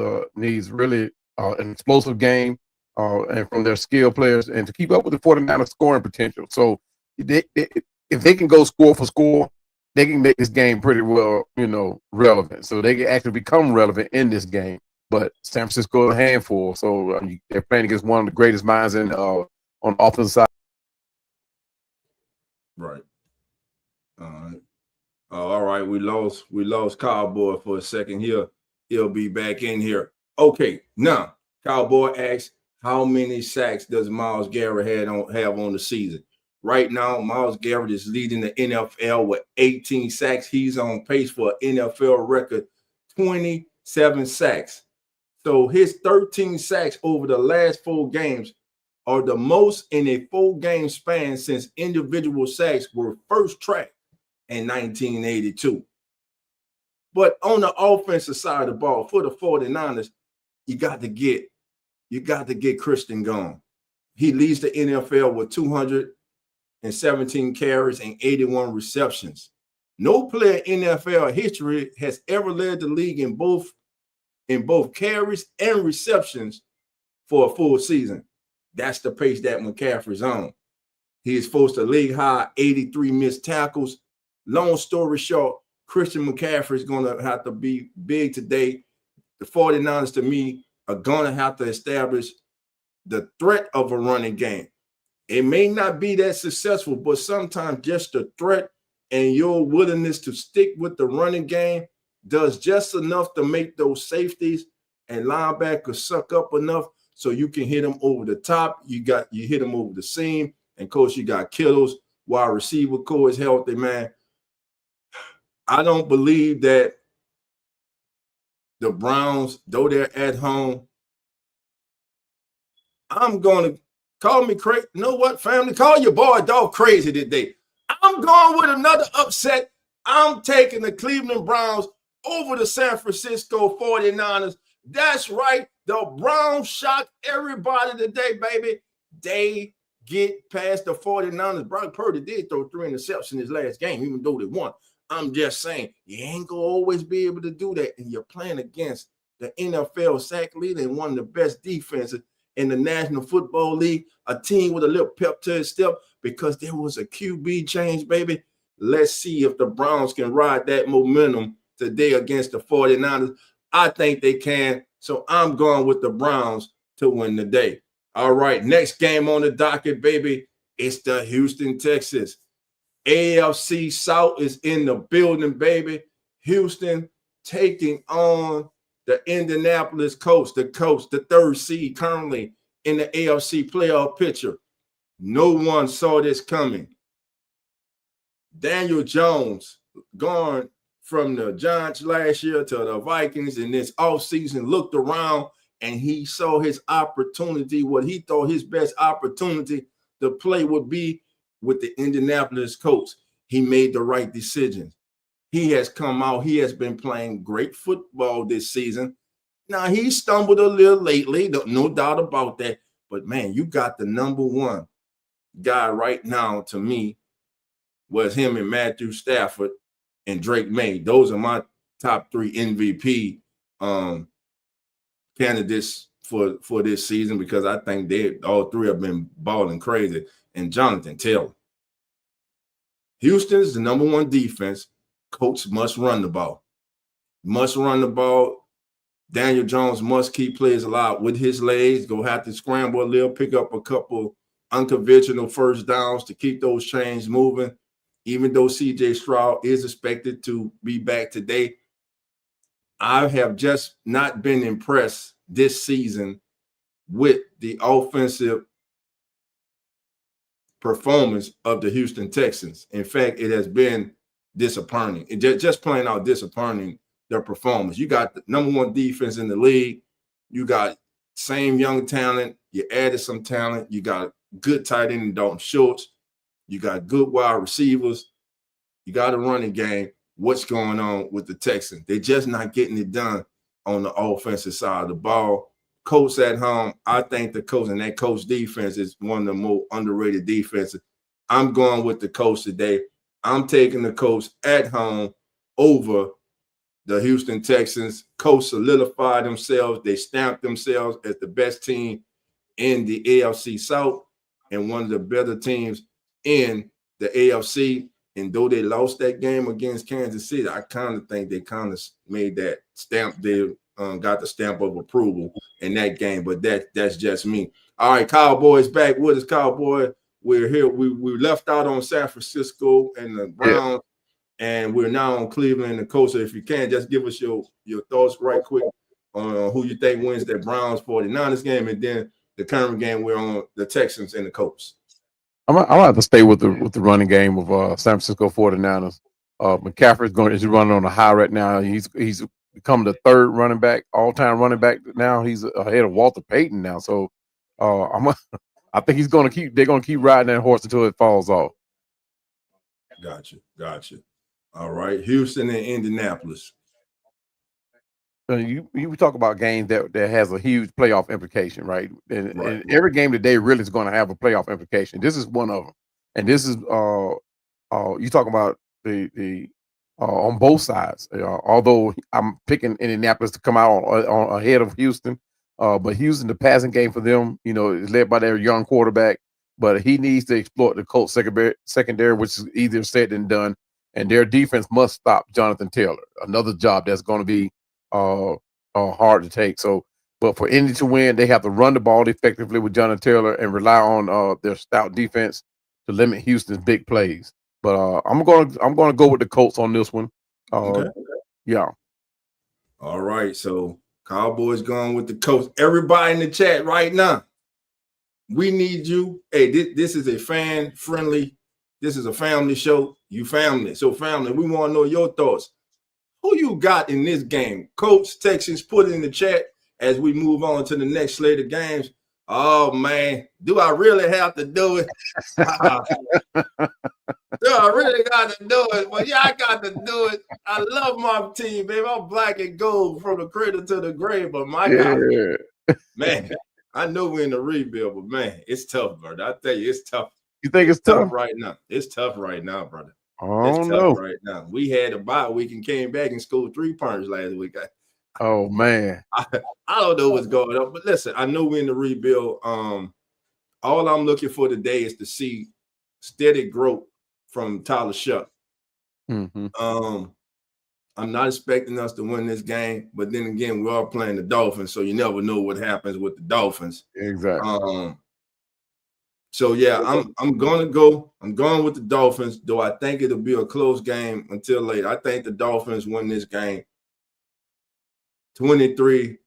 really an explosive game and from their skill players, and to keep up with the 49ers scoring potential. So if they can go score for score, they can make this game pretty well, you know, relevant. So they can actually become relevant in this game. But San Francisco is a handful. So they're playing against one of the greatest minds on the offensive side. Right. All right. We lost Cowboy for a second here. He'll be back in here. Okay. Now, Cowboy asks, how many sacks does Myles Garrett have on the season? Right now, Myles Garrett is leading the NFL with 18 sacks. He's on pace for an NFL record 27 sacks. So his 13 sacks over the last 4 games are the most in a 4-game span since individual sacks were first tracked in 1982. But on the offensive side of the ball, for the 49ers, you got to get Christian gone. He leads the NFL with 217 carries and 81 receptions. No player in NFL history has ever led the league in both carries and receptions for a full season. That's the pace that McCaffrey's on. He is forced a league high 83 missed tackles. Long story short, Christian McCaffrey is going to have to be big today. The 49ers, to me, are going to have to establish the threat of a running game. It may not be that successful, but sometimes just the threat and your willingness to stick with the running game does just enough to make those safeties and linebackers suck up enough so you can hit them over the top. You hit them over the seam. And, coach, you got Kittles, wide receiver core is healthy, man. I don't believe that the Browns, though they're at home, I'm going to call me crazy. You know what, family? Call your boy dog crazy today. I'm going with another upset. I'm taking the Cleveland Browns over the San Francisco 49ers. That's right. The Browns shocked everybody today, baby. They get past the 49ers. Brock Purdy did throw 3 interceptions his last game, even though they won. I'm just saying, you ain't going to always be able to do that. And you're playing against the NFL sack leader and one of the best defenses in the National Football League, a team with a little pep to its step because there was a QB change, baby. Let's see if the Browns can ride that momentum today against the 49ers. I think they can. So I'm going with the Browns to win the day. All right, next game on the docket, baby. It's the Houston Texans. AFC South is in the building, baby. Houston taking on the Indianapolis Colts, the third seed currently in the AFC playoff picture. No one saw this coming. Daniel Jones gone from the Giants last year to the Vikings in this offseason, looked around and he saw his opportunity, what he thought his best opportunity to play would be with the Indianapolis Colts. He made the right decision. He has come out. He has been playing great football this season. Now, he stumbled a little lately, no doubt about that. But, man, you got the number one guy right now, to me, was him and Matthew Stafford and Drake May. Those are my top 3 MVP candidates for this season because I think they all 3 have been balling crazy. And Jonathan Taylor. Houston is the number 1 defense. Coach must run the ball. Must run the ball. Daniel Jones must keep players alive with his legs. Go have to scramble a little, pick up a couple unconventional first downs to keep those chains moving. Even though C.J. Stroud is expected to be back today, I have just not been impressed this season with the offensive performance of the Houston Texans. In fact, it has been disappointing. It just plain out disappointing, their performance. You got the number 1 defense in the league. You got same young talent. You added some talent. You got good tight end in Dalton Schultz. You got good wide receivers. You got a running game. What's going on with the Texans? They're just not getting it done on the offensive side of the ball. Colts at home, I think the Colts and that Colts defense is one of the more underrated defenses. I'm going with the Colts today. I'm taking the Colts at home over the Houston Texans. Colts solidified themselves. They stamped themselves as the best team in the AFC South and one of the better teams in the AFC. And though they lost that game against Kansas City, I kind of think they kind of made that stamp. They got the stamp of approval in that game, but that's just me. All right, Cowboys back with us. Cowboy, we're here. We left out on San Francisco and the Browns, and we're now on Cleveland and the Colts. So if you can, just give us your thoughts right quick on who you think wins that Browns 49ers game, and then the current game we're on the Texans and the Colts. I'm gonna have to stay with the running game of San Francisco 49ers. McCaffrey's running on a high right now. He's become the 3rd running back, all-time running back now. He's ahead of Walter Payton now. So I think they're gonna keep riding that horse until it falls off. Gotcha. All right. Houston and Indianapolis. you talk about games that has a huge playoff implication, right? Right. And every game today really is going to have a playoff implication. This is one of them, and this is you talk about the on both sides. Although I'm picking Indianapolis to come out on ahead of Houston, but Houston, the passing game for them, is led by their young quarterback. But he needs to exploit the Colts secondary, which is easier said than done. And their defense must stop Jonathan Taylor. Another job that's going to be hard to take. So, but for Indy to win, they have to run the ball effectively with Jonathan Taylor and rely on their stout defense to limit Houston's big plays. But I'm gonna go with the Colts on this one. Okay. Yeah. All right. So Cowboys going with the Colts. Everybody in the chat right now, we need you. Hey, this is a fan-friendly. This is a family show. You family. So family, we want to know your thoughts. Who you got in this game? Colts, Texans, put it in the chat as we move on to the next slate of games. Oh, man. Do I really have to do it? Do I really got to do it? Well, yeah, I got to do it. I love my team, baby. I'm black and gold from the cradle to the grave. But my God, man, I know we're in the rebuild, but man, it's tough, brother. I tell you, it's tough. You think it's tough right now? It's tough right now, brother. It's tough right now. We had a bye week and came back and scored 3 points last week. Oh man, I don't know what's going on, but listen, I know we're in the rebuild. All I'm looking for today is to see steady growth from Tyler Shuck. Mm-hmm. I'm not expecting us to win this game, but then again, we are playing the Dolphins, so you never know what happens with the Dolphins. Exactly. So yeah, I'm going with the Dolphins, though I think it'll be a close game until late. I think the Dolphins win this game 23-16.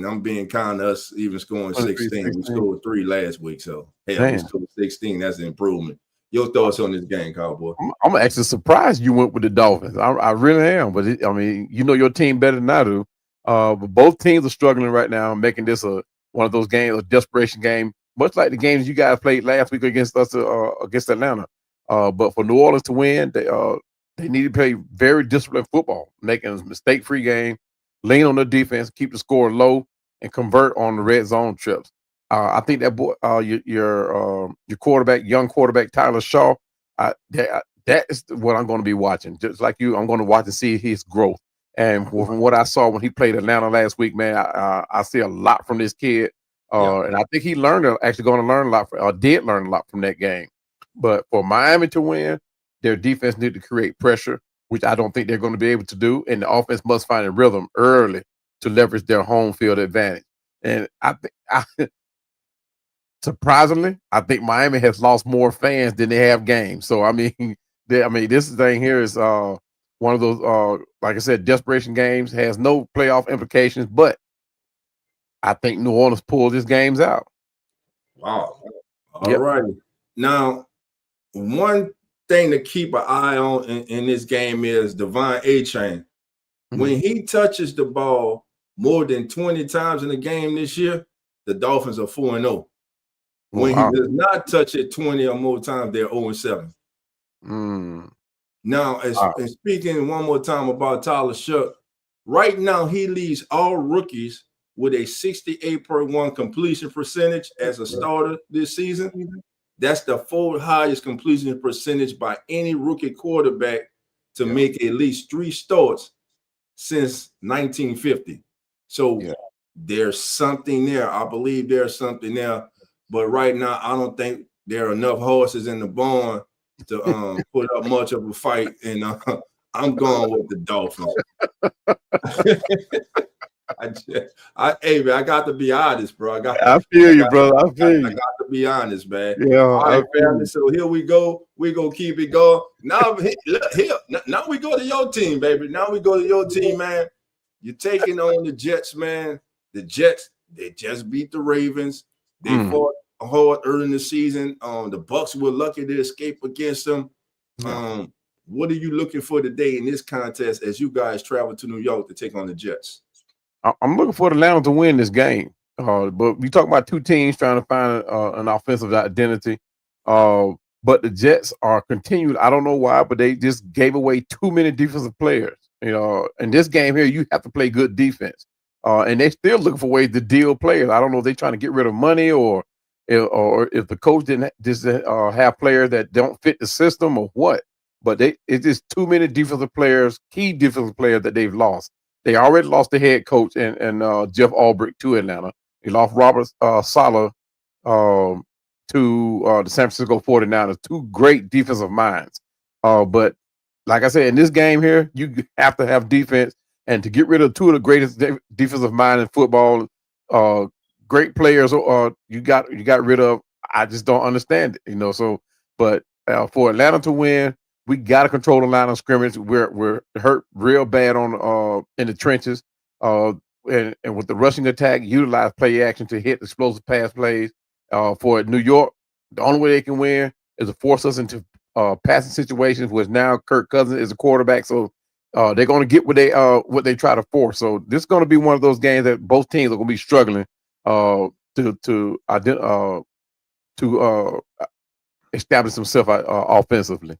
I'm being kind of us even scoring 16. We scored 3 last week, so hell, we scored 16. That's an improvement. Your thoughts on this game, Cowboy? I'm actually surprised you went with the Dolphins. I really am, but I mean, you know your team better than I do. But both teams are struggling right now, making this one of those games, a desperation game, much like the games you guys played last week against us, against Atlanta. But for New Orleans to win, they need to play very disciplined football, making a mistake-free game, lean on the defense, keep the score low, and convert on the red zone trips. I think that boy, your quarterback, young quarterback Tyler Shaw, that is what I'm going to be watching. Just like you, I'm going to watch and see his growth. And from what I saw when he played Atlanta last week, man, I see a lot from this kid. And I think he did learn a lot from that game. But for Miami to win, their defense need to create pressure, which I don't think they're going to be able to do. And the offense must find a rhythm early to leverage their home field advantage. And surprisingly, I think Miami has lost more fans than they have games. So I mean, this thing here is one of those, like I said, desperation games, has no playoff implications, but I think New Orleans pulled these games out. Wow. All right. Now, one thing to keep an eye on in this game is Devon Achane. Mm-hmm. When he touches the ball more than 20 times in a game this year, the Dolphins are 4-0. When he does not touch it 20 or more times, they're 0-7. Now, and speaking one more time about Tyler Shuck, right now he leads all rookies with a 68.1 completion percentage as a starter this season. That's the 4th highest completion percentage by any rookie quarterback to make at least 3 starts since 1950. So there's something there. I believe there's something there. But right now, I don't think there are enough horses in the barn to put up much of a fight. And I'm going with the Dolphins. Hey, man, I got to be honest, bro. I feel you, brother. I feel you. I got to be honest, man. Yeah. All right, family. So here we go. We're going to keep it going. Now we go to your team, baby. Now we go to your team, man. You're taking on the Jets, man. The Jets, they just beat the Ravens. They fought hard early in the season. The Bucs were lucky to escape against them. What are you looking for today in this contest as you guys travel to New York to take on the Jets? I'm looking for Atlanta to win this game. But we talk about two teams trying to find an offensive identity. But the Jets are continued. I don't know why, but they just gave away too many defensive players. in this game here, you have to play good defense. And they're still looking for ways to deal players. I don't know if they're trying to get rid of money or if the coach didn't just have players that don't fit the system or what. But it's just too many defensive players, key defensive players that they've lost. They already lost the head coach and Jeff Albrecht to Atlanta. They lost Robert Saleh to the San Francisco 49ers, two great defensive minds. But like I said, in this game here, you have to have defense. And to get rid of two of the greatest defensive minds in football, great players you got rid of. I just don't understand it, So, but for Atlanta to win, we got to control the line of scrimmage. We're hurt real bad on in the trenches, and with the rushing attack, utilize play action to hit explosive pass plays. For New York, the only way they can win is to force us into passing situations, which now Kirk Cousins is a quarterback, so they're going to get what they try to force. So this is going to be one of those games that both teams are going to be struggling to establish themselves offensively.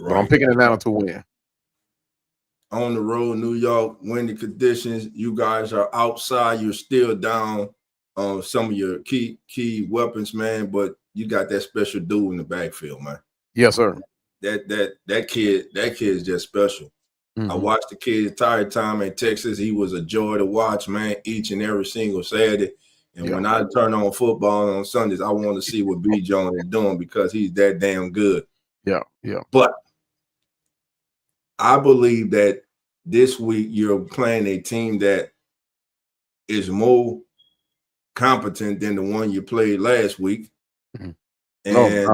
Right. But I'm picking Atlanta to win. On the road, New York, windy conditions. You guys are outside. You're still down on some of your key weapons, man. But you got that special dude in the backfield, man. Yes, sir. That kid is just special. Mm-hmm. I watched the kid the entire time in Texas. He was a joy to watch, man, each and every single Saturday. And when I turn on football on Sundays, I want to see what B. Jones is doing because he's that damn good. Yeah. But I believe that this week you're playing a team that is more competent than the one you played last week. Mm-hmm. And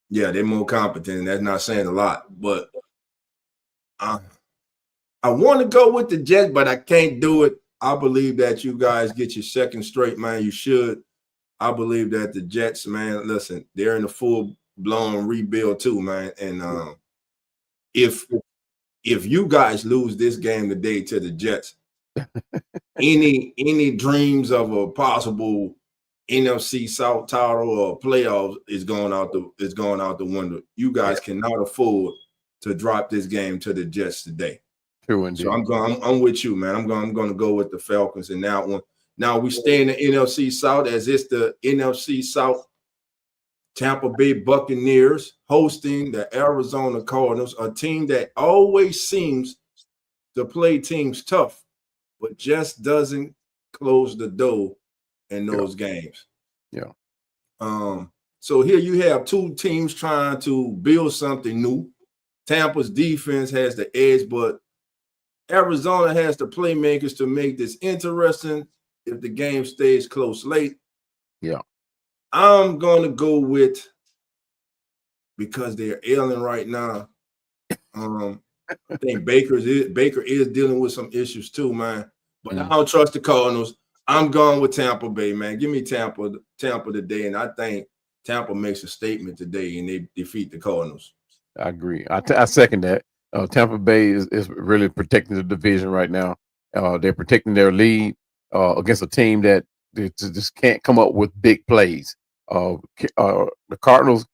yeah, they're more competent. That's not saying a lot, but I want to go with the Jets, but I can't do it. I believe that you guys get your second straight, man. You should. I believe that the Jets, man, listen, they're in a full-blown rebuild too, man. And if you guys lose this game today to the Jets, any dreams of a possible NFC South title or playoffs is going out the window. You guys cannot afford to drop this game to the Jets today. True indeed. So I'm with you, man. I'm going to go with the Falcons in that one. Now we stay in the NFC South as it's the NFC South. Tampa Bay Buccaneers hosting the Arizona Cardinals, a team that always seems to play teams tough, but just doesn't close the door in those games. Yeah. So here you have two teams trying to build something new. Tampa's defense has the edge, but Arizona has the playmakers to make this interesting if the game stays close late. Yeah. I'm going to go with, because they're ailing right now, I think Baker is dealing with some issues too, man. But I don't trust the Cardinals. I'm going with Tampa Bay, man. Give me Tampa today, and I think Tampa makes a statement today, and they defeat the Cardinals. I agree. I second that. Tampa Bay is really protecting the division right now. They're protecting their lead against a team that just can't come up with big plays. The Cardinals,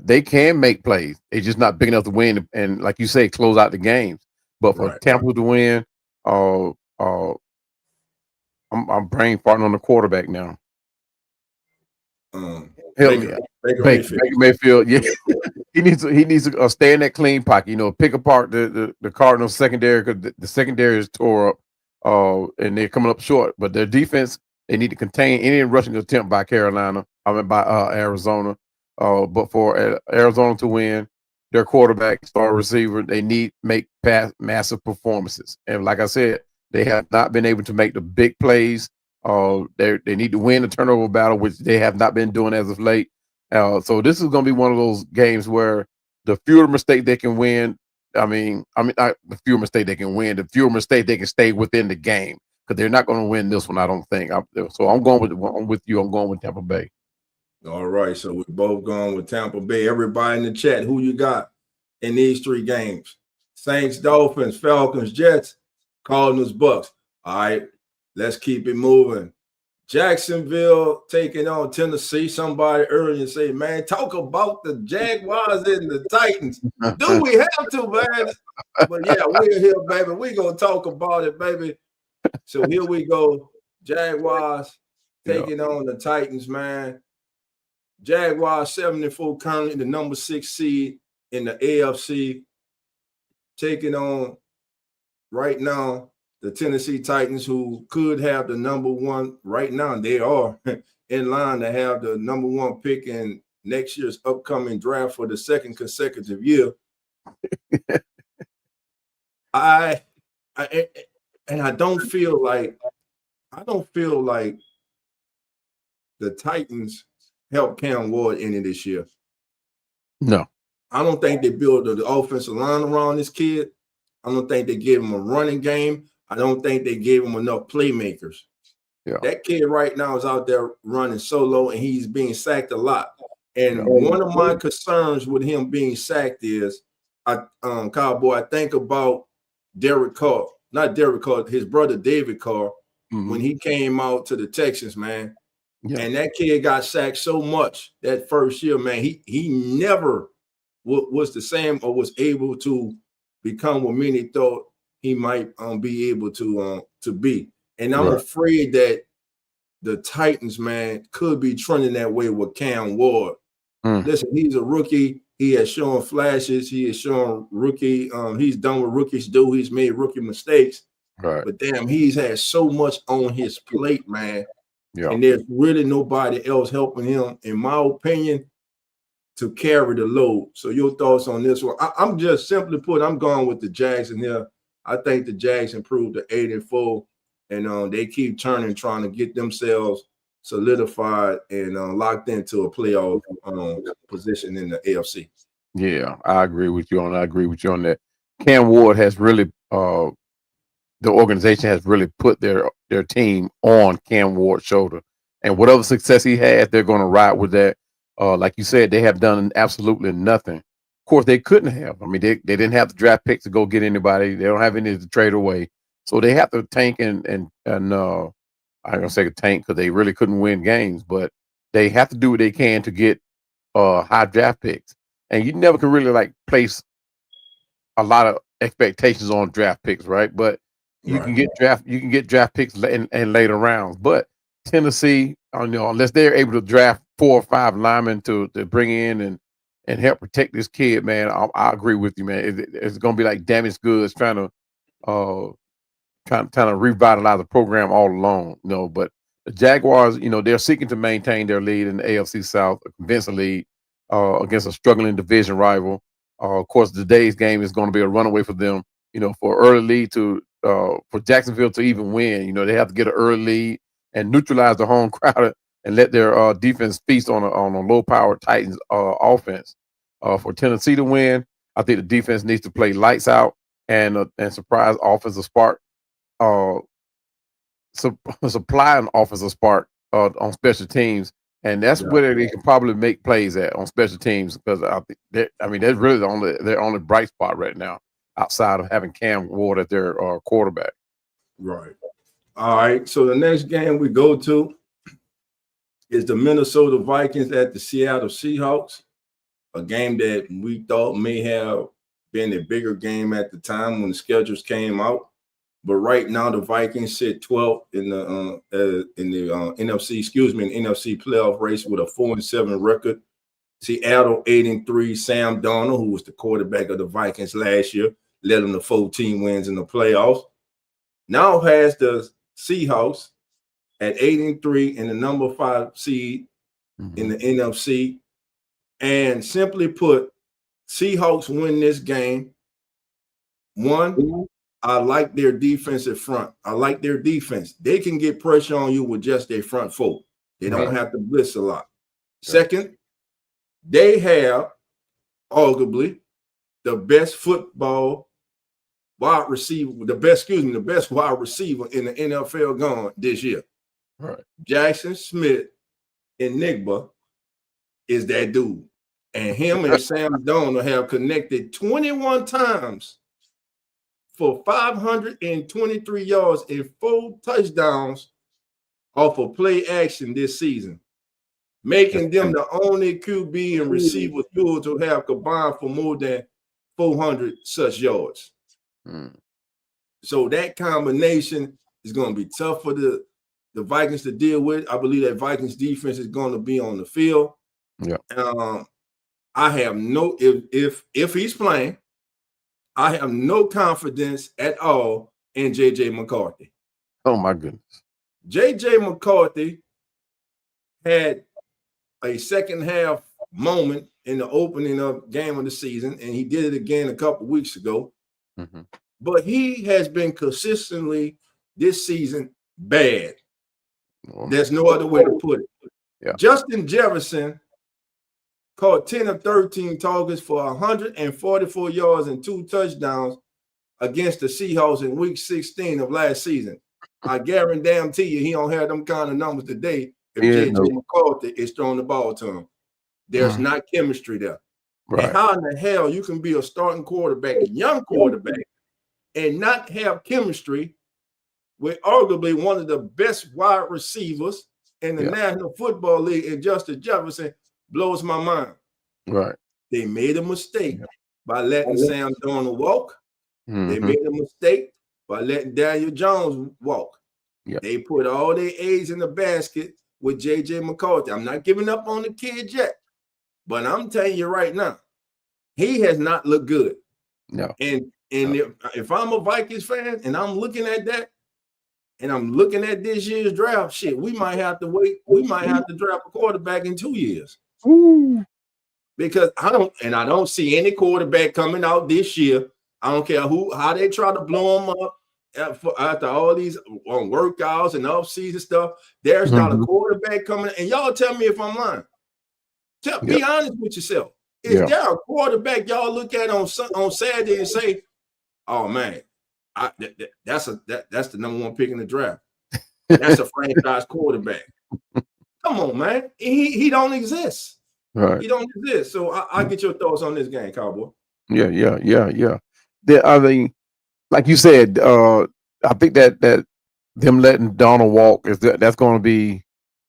they can make plays. They're just not big enough to win, and like you say, close out the games. But for Tampa to win, I'm brain farting on the quarterback now. Baker Mayfield, yeah. he needs to stay in that clean pocket. Pick apart the Cardinals secondary, because the secondary is tore up, and they're coming up short. But their defense, they need to contain any rushing attempt by Arizona. But for Arizona to win, their quarterback, star receiver, they need make massive performances. And like I said, they have not been able to make the big plays. They need to win the turnover battle, which they have not been doing as of late. So this is going to be one of those games where the fewer mistake they can win. Not the fewer mistake they can win. The fewer mistake they can stay within the game, because they're not going to win this one, I don't think. So I'm with you. I'm going with Tampa Bay. All right, so we're both going with Tampa Bay. Everybody in the chat, who you got in these three games? Saints, Dolphins, Falcons, Jets, Cardinals, Bucks. All right, let's keep it moving. Jacksonville taking on Tennessee. Somebody earlier say, man, talk about the Jaguars and the Titans. Do we have to, man? But yeah, we're here, baby. We're going to talk about it, baby. So here we go. Jaguars taking on the Titans, man. Jaguars 74 currently the number 6 seed in the AFC. Taking on right now the Tennessee Titans, who could have the number 1 right now. They are in line to have the number 1 pick in next year's upcoming draft for the second consecutive year. I don't feel like the Titans helped Cam Ward any this year. No. I don't think they built the offensive line around this kid. I don't think they gave him a running game. I don't think they gave him enough playmakers. Yeah. That kid right now is out there running solo, and he's being sacked a lot. And one of my concerns with him being sacked is, Cowboy, I think about Derek Carr, not Derek Carr, his brother David Carr, when he came out to the Texans, man. Yeah. And that kid got sacked so much that first year, man. He never was the same or was able to become what many thought he might be able to be. And I'm afraid that the Titans, man, could be trending that way with Cam Ward. Listen, he's a rookie. He has shown flashes. He has shown rookie. He's done what rookies do. He's made rookie mistakes. Right. But damn, he's had so much on his plate, man. Yeah. And there's really nobody else helping him, in my opinion, to carry the load. So your thoughts on this one? I'm just simply put, I'm going with the Jags in here. I think the Jags improved to 8-4, and they keep turning, trying to get themselves solidified and locked into a playoff position in the AFC. Yeah, I agree with you on that. Cam Ward has really, the organization has really put their team on Cam Ward's shoulder, and whatever success he has, they're going to ride with that. Like you said, they have done absolutely nothing. Of course, they couldn't have. I mean, they didn't have the draft picks to go get anybody. They don't have any to trade away, so they have to tank and I'm gonna say tank because they really couldn't win games, but they have to do what they can to get high draft picks. And you never can really like place a lot of expectations on draft picks, right? But you can get draft picks in later rounds. But Tennessee, unless they're able to draft 4 or 5 linemen to bring in and help protect this kid, man, I agree with you, man. It's going to be like damaged goods trying to revitalize the program all along, But the Jaguars, they're seeking to maintain their lead in the AFC South, a convincing lead against a struggling division rival. Of course, today's game is going to be a runaway for them, for early lead for Jacksonville to even win. They have to get an early lead and neutralize the home crowd and let their defense feast on a low-powered Titans offense. For Tennessee to win, I think the defense needs to play lights out and surprise offensive spark. Supply an offensive spark on special teams, and that's where they can probably make plays at on special teams, because that's really their only bright spot right now outside of having Cam Ward at their quarterback. Right. All right. So the next game we go to is the Minnesota Vikings at the Seattle Seahawks, a game that we thought may have been a bigger game at the time when the schedules came out. But right now, the Vikings sit 12th in the NFC playoff race with a 4-7 record. Seattle 8-3. Sam Darnold, who was the quarterback of the Vikings last year, led them to 14 wins in the playoffs. Now has the Seahawks at 8-3 and the number 5 seed in the NFC. And simply put, Seahawks win this game. One, I like their defensive front. I like their defense. They can get pressure on you with just their front foot. They don't have to blitz a lot. Second, they have arguably the best wide receiver in the NFL gone this year. Right. Jackson Smith and Nigba is that dude. And him and Sam Darnold have connected 21 times for 523 yards and 4 touchdowns off of play action this season, making them the only QB and receiver duo to have combined for more than 400 such yards. So that combination is going to be tough for the Vikings to deal with. I believe that Vikings defense is going to be on the field. Yeah. I have no if he's playing, I have no confidence at all in J.J. McCarthy. Oh my goodness. J.J. McCarthy had a second half moment in the opening of game of the season, and he did it again a couple weeks ago. Mm-hmm. But he has been consistently this season bad. There's no other way to put it. Yeah. Justin Jefferson caught 10 of 13 targets for 144 yards and 2 touchdowns against the Seahawks in week 16 of last season. I guarantee you he don't have them kind of numbers today if J.J. McCarthy is throwing the ball to him. There's not chemistry there. Right. And how in the hell you can be a starting quarterback, a young quarterback, and not have chemistry with arguably one of the best wide receivers in the National Football League in Justin Jefferson blows my mind. Right. They made a mistake by letting Sam Darnold walk. Mm-hmm. They made a mistake by letting Daniel Jones walk. Yep. They put all their eggs in the basket with J.J. McCarthy. I'm not giving up on the kid yet, but I'm telling you right now, he has not looked good. No. And if I'm a Vikings fan and I'm looking at that, and I'm looking at this year's draft, shit, we might have to wait. We might have to draft a quarterback in 2 years. Ooh. Because I don't see any quarterback coming out this year. I don't care how they try to blow them up after all these workouts and off-season stuff. There's not a quarterback coming. And y'all tell me if I'm lying. Be honest with yourself. Is there a quarterback y'all look at on Saturday and say, "Oh man, that's the number one pick in the draft. That's a franchise quarterback." Come on, man. He don't exist. Right. He don't exist. So I get your thoughts on this game, Cowboy. Yeah. I mean, like you said, I think that them letting Donald walk that's going to be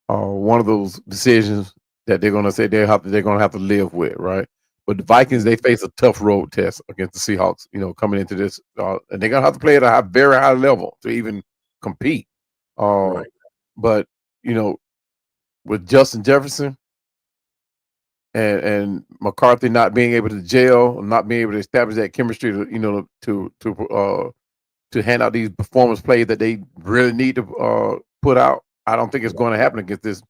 one of those decisions that they're going to say they're going to have to live with, right? But the Vikings, they face a tough road test against the Seahawks, coming into this, and they're going to have to play at a very high level to even compete. Right. But, with Justin Jefferson and McCarthy not being able to gel, not being able to establish that chemistry to hand out these performance plays that they really need to put out, I don't think it's going to happen against this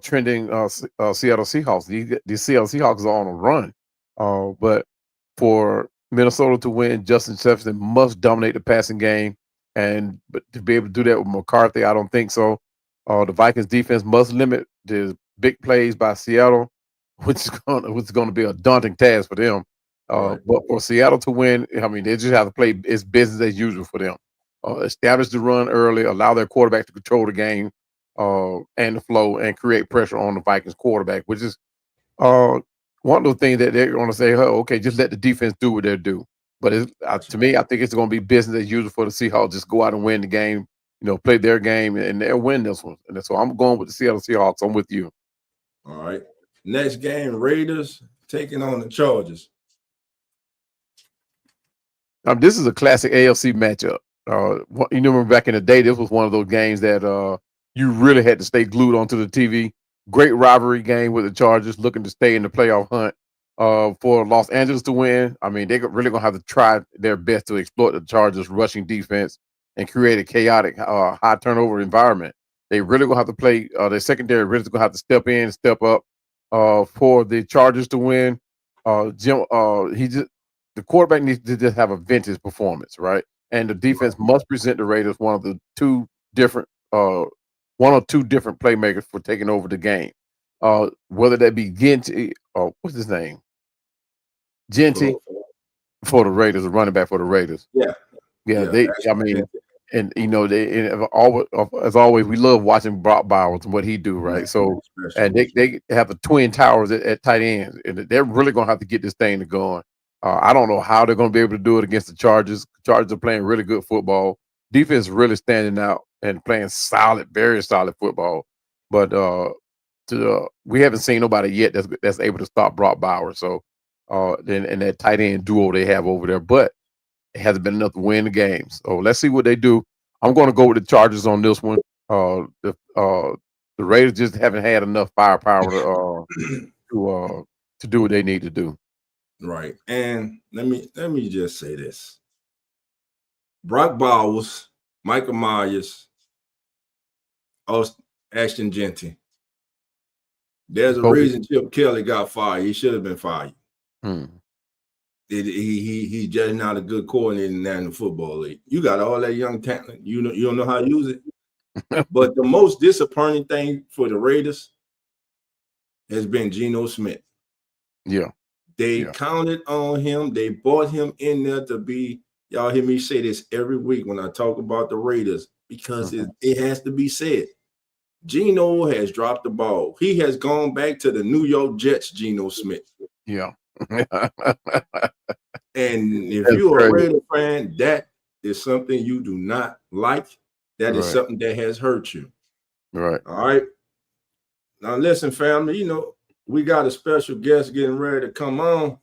trending Seattle Seahawks. These Seattle Seahawks are on a run. But for Minnesota to win, Justin Jefferson must dominate the passing game. But to be able to do that with McCarthy, I don't think so. The Vikings defense must limit the big plays by Seattle, which is going to be a daunting task for them. But for Seattle to win, I mean, they just have to play it's business as usual for them. Establish the run early, allow their quarterback to control the game and the flow, and create pressure on the Vikings quarterback, which is one of those things that they're going to say, "Oh, okay, just let the defense do what they do." But to me, I think it's going to be business as usual for the Seahawks. Just go out and win the game, play their game, and they'll win this one. And so I'm going with the Seattle Seahawks. I'm with you. All right. Next game, Raiders taking on the Chargers. This is a classic AFC matchup. Remember back in the day, this was one of those games that you really had to stay glued onto the TV. Great rivalry game with the Chargers looking to stay in the playoff hunt. For Los Angeles to win, I mean, they're really going to have to try their best to exploit the Chargers' rushing defense and create a chaotic, high turnover environment. They really going to have to play their secondary. Really going to have to step in, step up for the Chargers to win. The quarterback needs to just have a vintage performance, right? And the defense must present the Raiders one or two different playmakers for taking over the game. Whether that be Ginty, what's his name? Ginty for the Raiders, a running back for the Raiders. Yeah. They as always, we love watching Brock Bowers and what he do, right? So, and they have the twin towers at tight ends, and they're really going to have to get this thing to going. I don't know how they're going to be able to do it against the Chargers. The Chargers are playing really good football. Defense really standing out. and playing solid, very solid football. But we haven't seen nobody yet that's able to stop Brock Bowers. So and that tight end duo they have over there, but it hasn't been enough to win the games. So let's see what they do. I'm going to go with the Chargers on this one. The Raiders just haven't had enough firepower to do what they need to do. Right. And let me just say this. Brock Bowers, Michael Myers, Ashton Genty. There's a reason Chip Kelly got fired. He should have been fired. He's just not a good coordinator in the National Football League. You got all that young talent. You don't know how to use it. But the most disappointing thing for the Raiders has been Geno Smith. Yeah. They counted on him. They brought him in there to be, y'all hear me say this every week when I talk about the Raiders, because it has to be said. Geno has dropped the ball. He has gone back to the New York Jets, Geno Smith. Yeah. And if you're a Raider fan, that is something you do not like. That is something that has hurt you. Right. All right. Now, listen, family, we got a special guest getting ready to come on.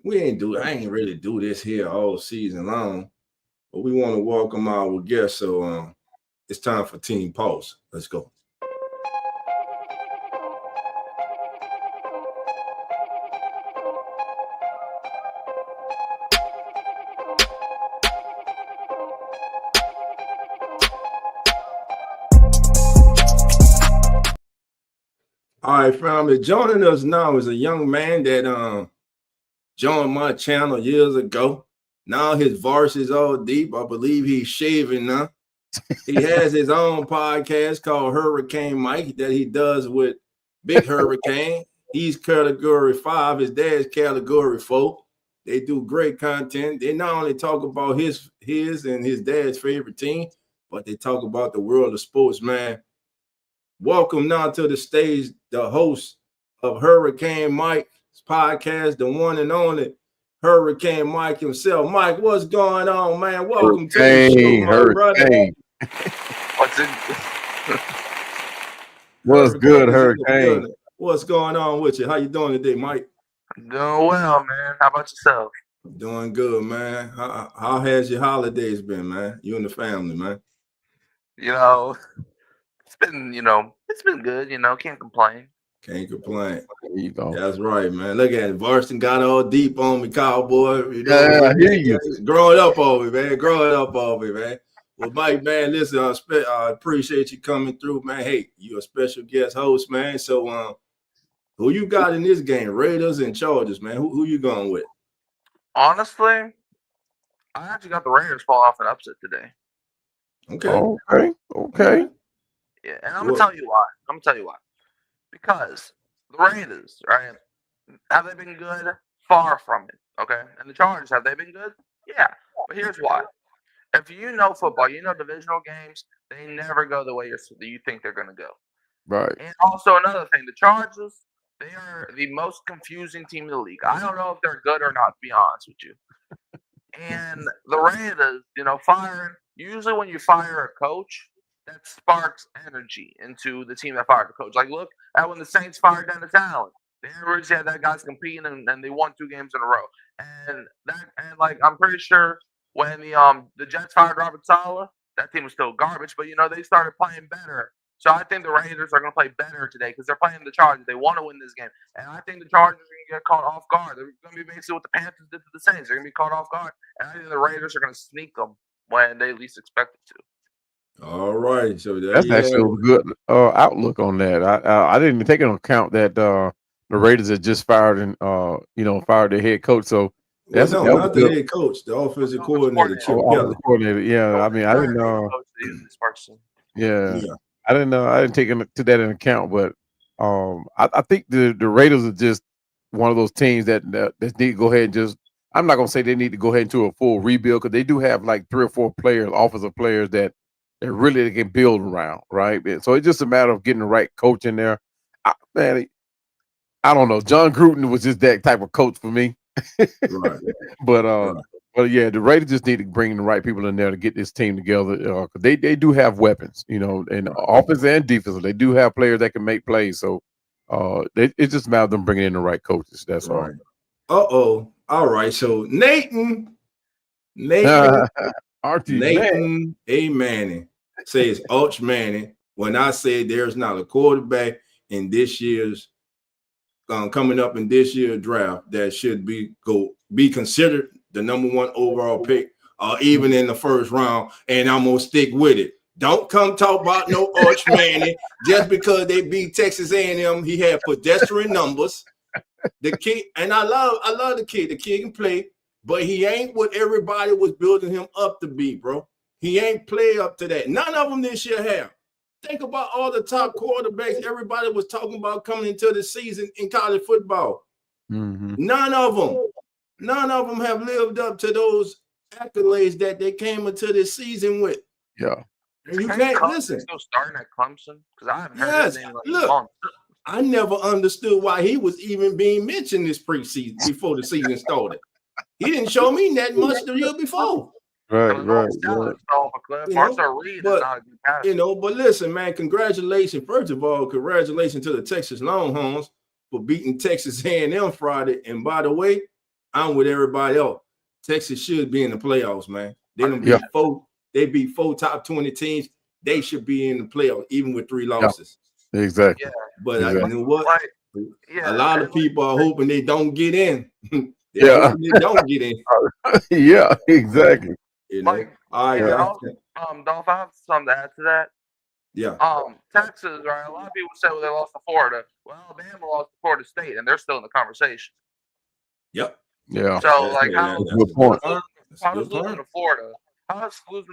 I ain't really do this here all season long, but we want to welcome our guest. So it's time for Team Pulse. Let's go. All right, family. Joining us now is a young man that joined my channel years ago. Now his voice is all deep. I believe he's shaving now. He has his own podcast called Hurricane Mike that he does with Big Hurricane. He's category 5. His dad's category 4. They do great content. They not only talk about his and his dad's favorite team, but they talk about the world of sports, man. Welcome now to the stage, the host of Hurricane Mike's podcast, the one and only Hurricane Mike himself. Mike, what's going on, man? Welcome to the show, my brother. What's good, Hurricane? What's going on with you? How you doing today, Mike? I'm doing well, man. How about yourself? Doing good, man. How has your holidays been, man? You and the family, man? It's been good. Can't complain. Can't complain. There you go. That's right, man. Look at it. Varston got all deep on me, cowboy. I hear you. Growing up on me, man. Well, Mike, man, listen, I appreciate you coming through, man. Hey, you're a special guest host, man. So, who you got in this game? Raiders and Chargers, man. Who you going with? Honestly, I actually got the Raiders fall off an upset today. Okay. Yeah, and I'm gonna tell you why. Because the Raiders, right? Have they been good? Far from it. Okay. And the Chargers, have they been good? Yeah. But here's why. If you know football, divisional games, they never go the way you think they're gonna go. Right. And also another thing, the Chargers, they are the most confusing team in the league. I don't know if they're good or not, to be honest with you. And the Raiders, usually when you fire a coach, that sparks energy into the team that fired the coach. Like, look at when the Saints fired Dennis Allen. They originally had that guys competing, and they won 2 games in a row. And I'm pretty sure when the Jets fired Robert Saleh, that team was still garbage. But they started playing better. So I think the Raiders are going to play better today because they're playing the Chargers. They want to win this game, and I think the Chargers are going to get caught off guard. They're going to be basically what the Panthers did to the Saints. They're going to be caught off guard, and I think the Raiders are going to sneak them when they least expect it to. All right, so that's actually a good outlook on that. I didn't even take into account that the Raiders had just fired and fired their head coach. So that's not the head coach, the offensive coordinator, Chip Kelly. Coordinator. Yeah, I mean, I didn't know. Yeah, I didn't know. I didn't take that into account, but I think the Raiders are just one of those teams that need to go ahead and just. I'm not gonna say they need to go ahead into a full rebuild because they do have like 3 or 4 players, offensive players that really they can build around, right? So it's just a matter of getting the right coach in there. I don't know. John Gruden was just that type of coach for me. Right. But Well, yeah, the Raiders just need to bring the right people in there to get this team together. 'Cause they do have weapons, and offense and defense. They do have players that can make plays. So, it's just a matter of them bringing in the right coaches. That's all. All right. So Nathan Aren't you mad? Nathan A. Manning says Arch Manning. When I say there's not a quarterback in this year's coming up in this year's draft that should be considered the #1 overall pick, or even in the first round, and I'm gonna stick with it. Don't come talk about no Arch Manning just because they beat Texas A&M. He had pedestrian numbers. The kid, and I love the kid. The kid can play, but he ain't what everybody was building him up to be, bro. He ain't play up to that. None of them this year have. Think about all the top quarterbacks everybody was talking about coming into the season in college football. Mm-hmm. None of them have lived up to those accolades that they came into this season with. Yeah. And you can't listen. Still starting at Clemson because I haven't heard his name like look, I never understood why he was even being mentioned this preseason before the season started. He didn't show me that much the year before. Right. But listen, man, congratulations. First of all, congratulations to the Texas Longhorns for beating Texas A&M Friday. And by the way, I'm with everybody else. Texas should be in the playoffs, man. They beat 4 top 20 teams. They should be in the playoffs, even with 3 losses. Yeah, exactly. Yeah. But you know what? A lot of people are hoping they don't get in. They don't get in. Yeah, exactly. All right, Dolph, I have something to add to that. Yeah. Texas, right? A lot of people say they lost to Florida. Well, Alabama lost to Florida State, and they're still in the conversation. Yep. Yeah. So, how does losing to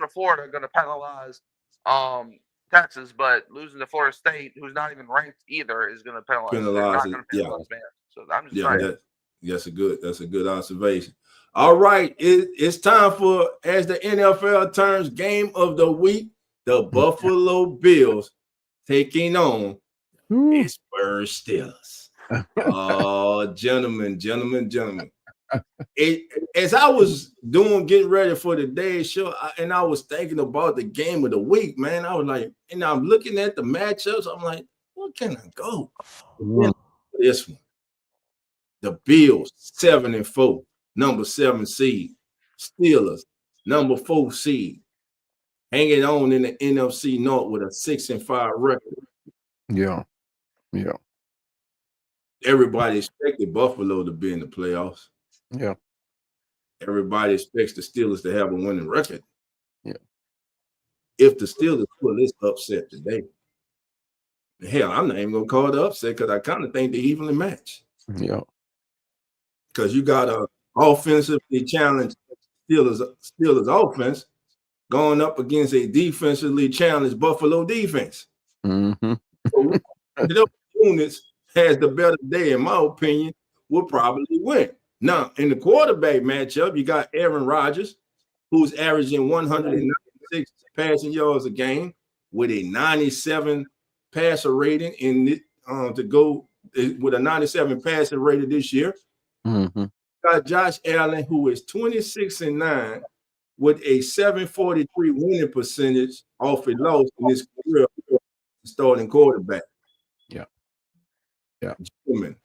Florida going to penalize Texas, but losing to Florida State, who's not even ranked either, is going to penalize it. So I'm just saying. That's a good observation. All right, it's time for, as the NFL turns, game of the week, the Buffalo Bills taking on Pittsburgh Steelers. Oh, gentlemen. As I was getting ready for the day's show, and I was thinking about the game of the week, man, I was like, and I'm looking at the matchups, I'm like, what can I go? This one. The Bills, 7-4, number 7 seed. Steelers, number 4 seed. Hanging on in the NFC North with a 6-5 record. Yeah. Everybody expected Buffalo to be in the playoffs. Yeah. Everybody expects the Steelers to have a winning record. Yeah. If the Steelers pull this upset today, hell, I'm not even gonna call it upset because I kind of think they evenly match. Yeah. Because you got a offensively challenged Steelers offense going up against a defensively challenged Buffalo defense. Mm-hmm. So those units has the better day, in my opinion, will probably win. Now, in the quarterback matchup, you got Aaron Rodgers, who's averaging 196 passing yards a game with a 97 passer rating to go with a 97 passer rating this year. Mm-hmm. Got Josh Allen, who is 26-9 with a 743 winning percentage off a loss in his career starting quarterback. Yeah. Gentlemen,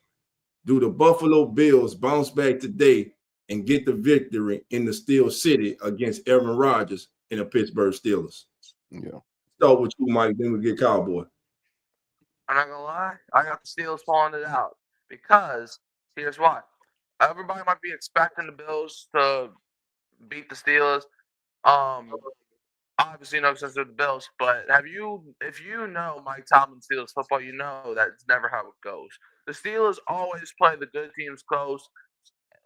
do the Buffalo Bills bounce back today and get the victory in the Steel City against Aaron Rodgers and the Pittsburgh Steelers? Yeah. Start with you, Mike, then we get Cowboy. I'm not gonna lie, I got the Steelers pulling it out because here's why. Everybody might be expecting the Bills to beat the Steelers. Obviously, no sense with the Bills, but if you know Mike Tomlin Steelers football, you know that's never how it goes. The Steelers always play the good teams close,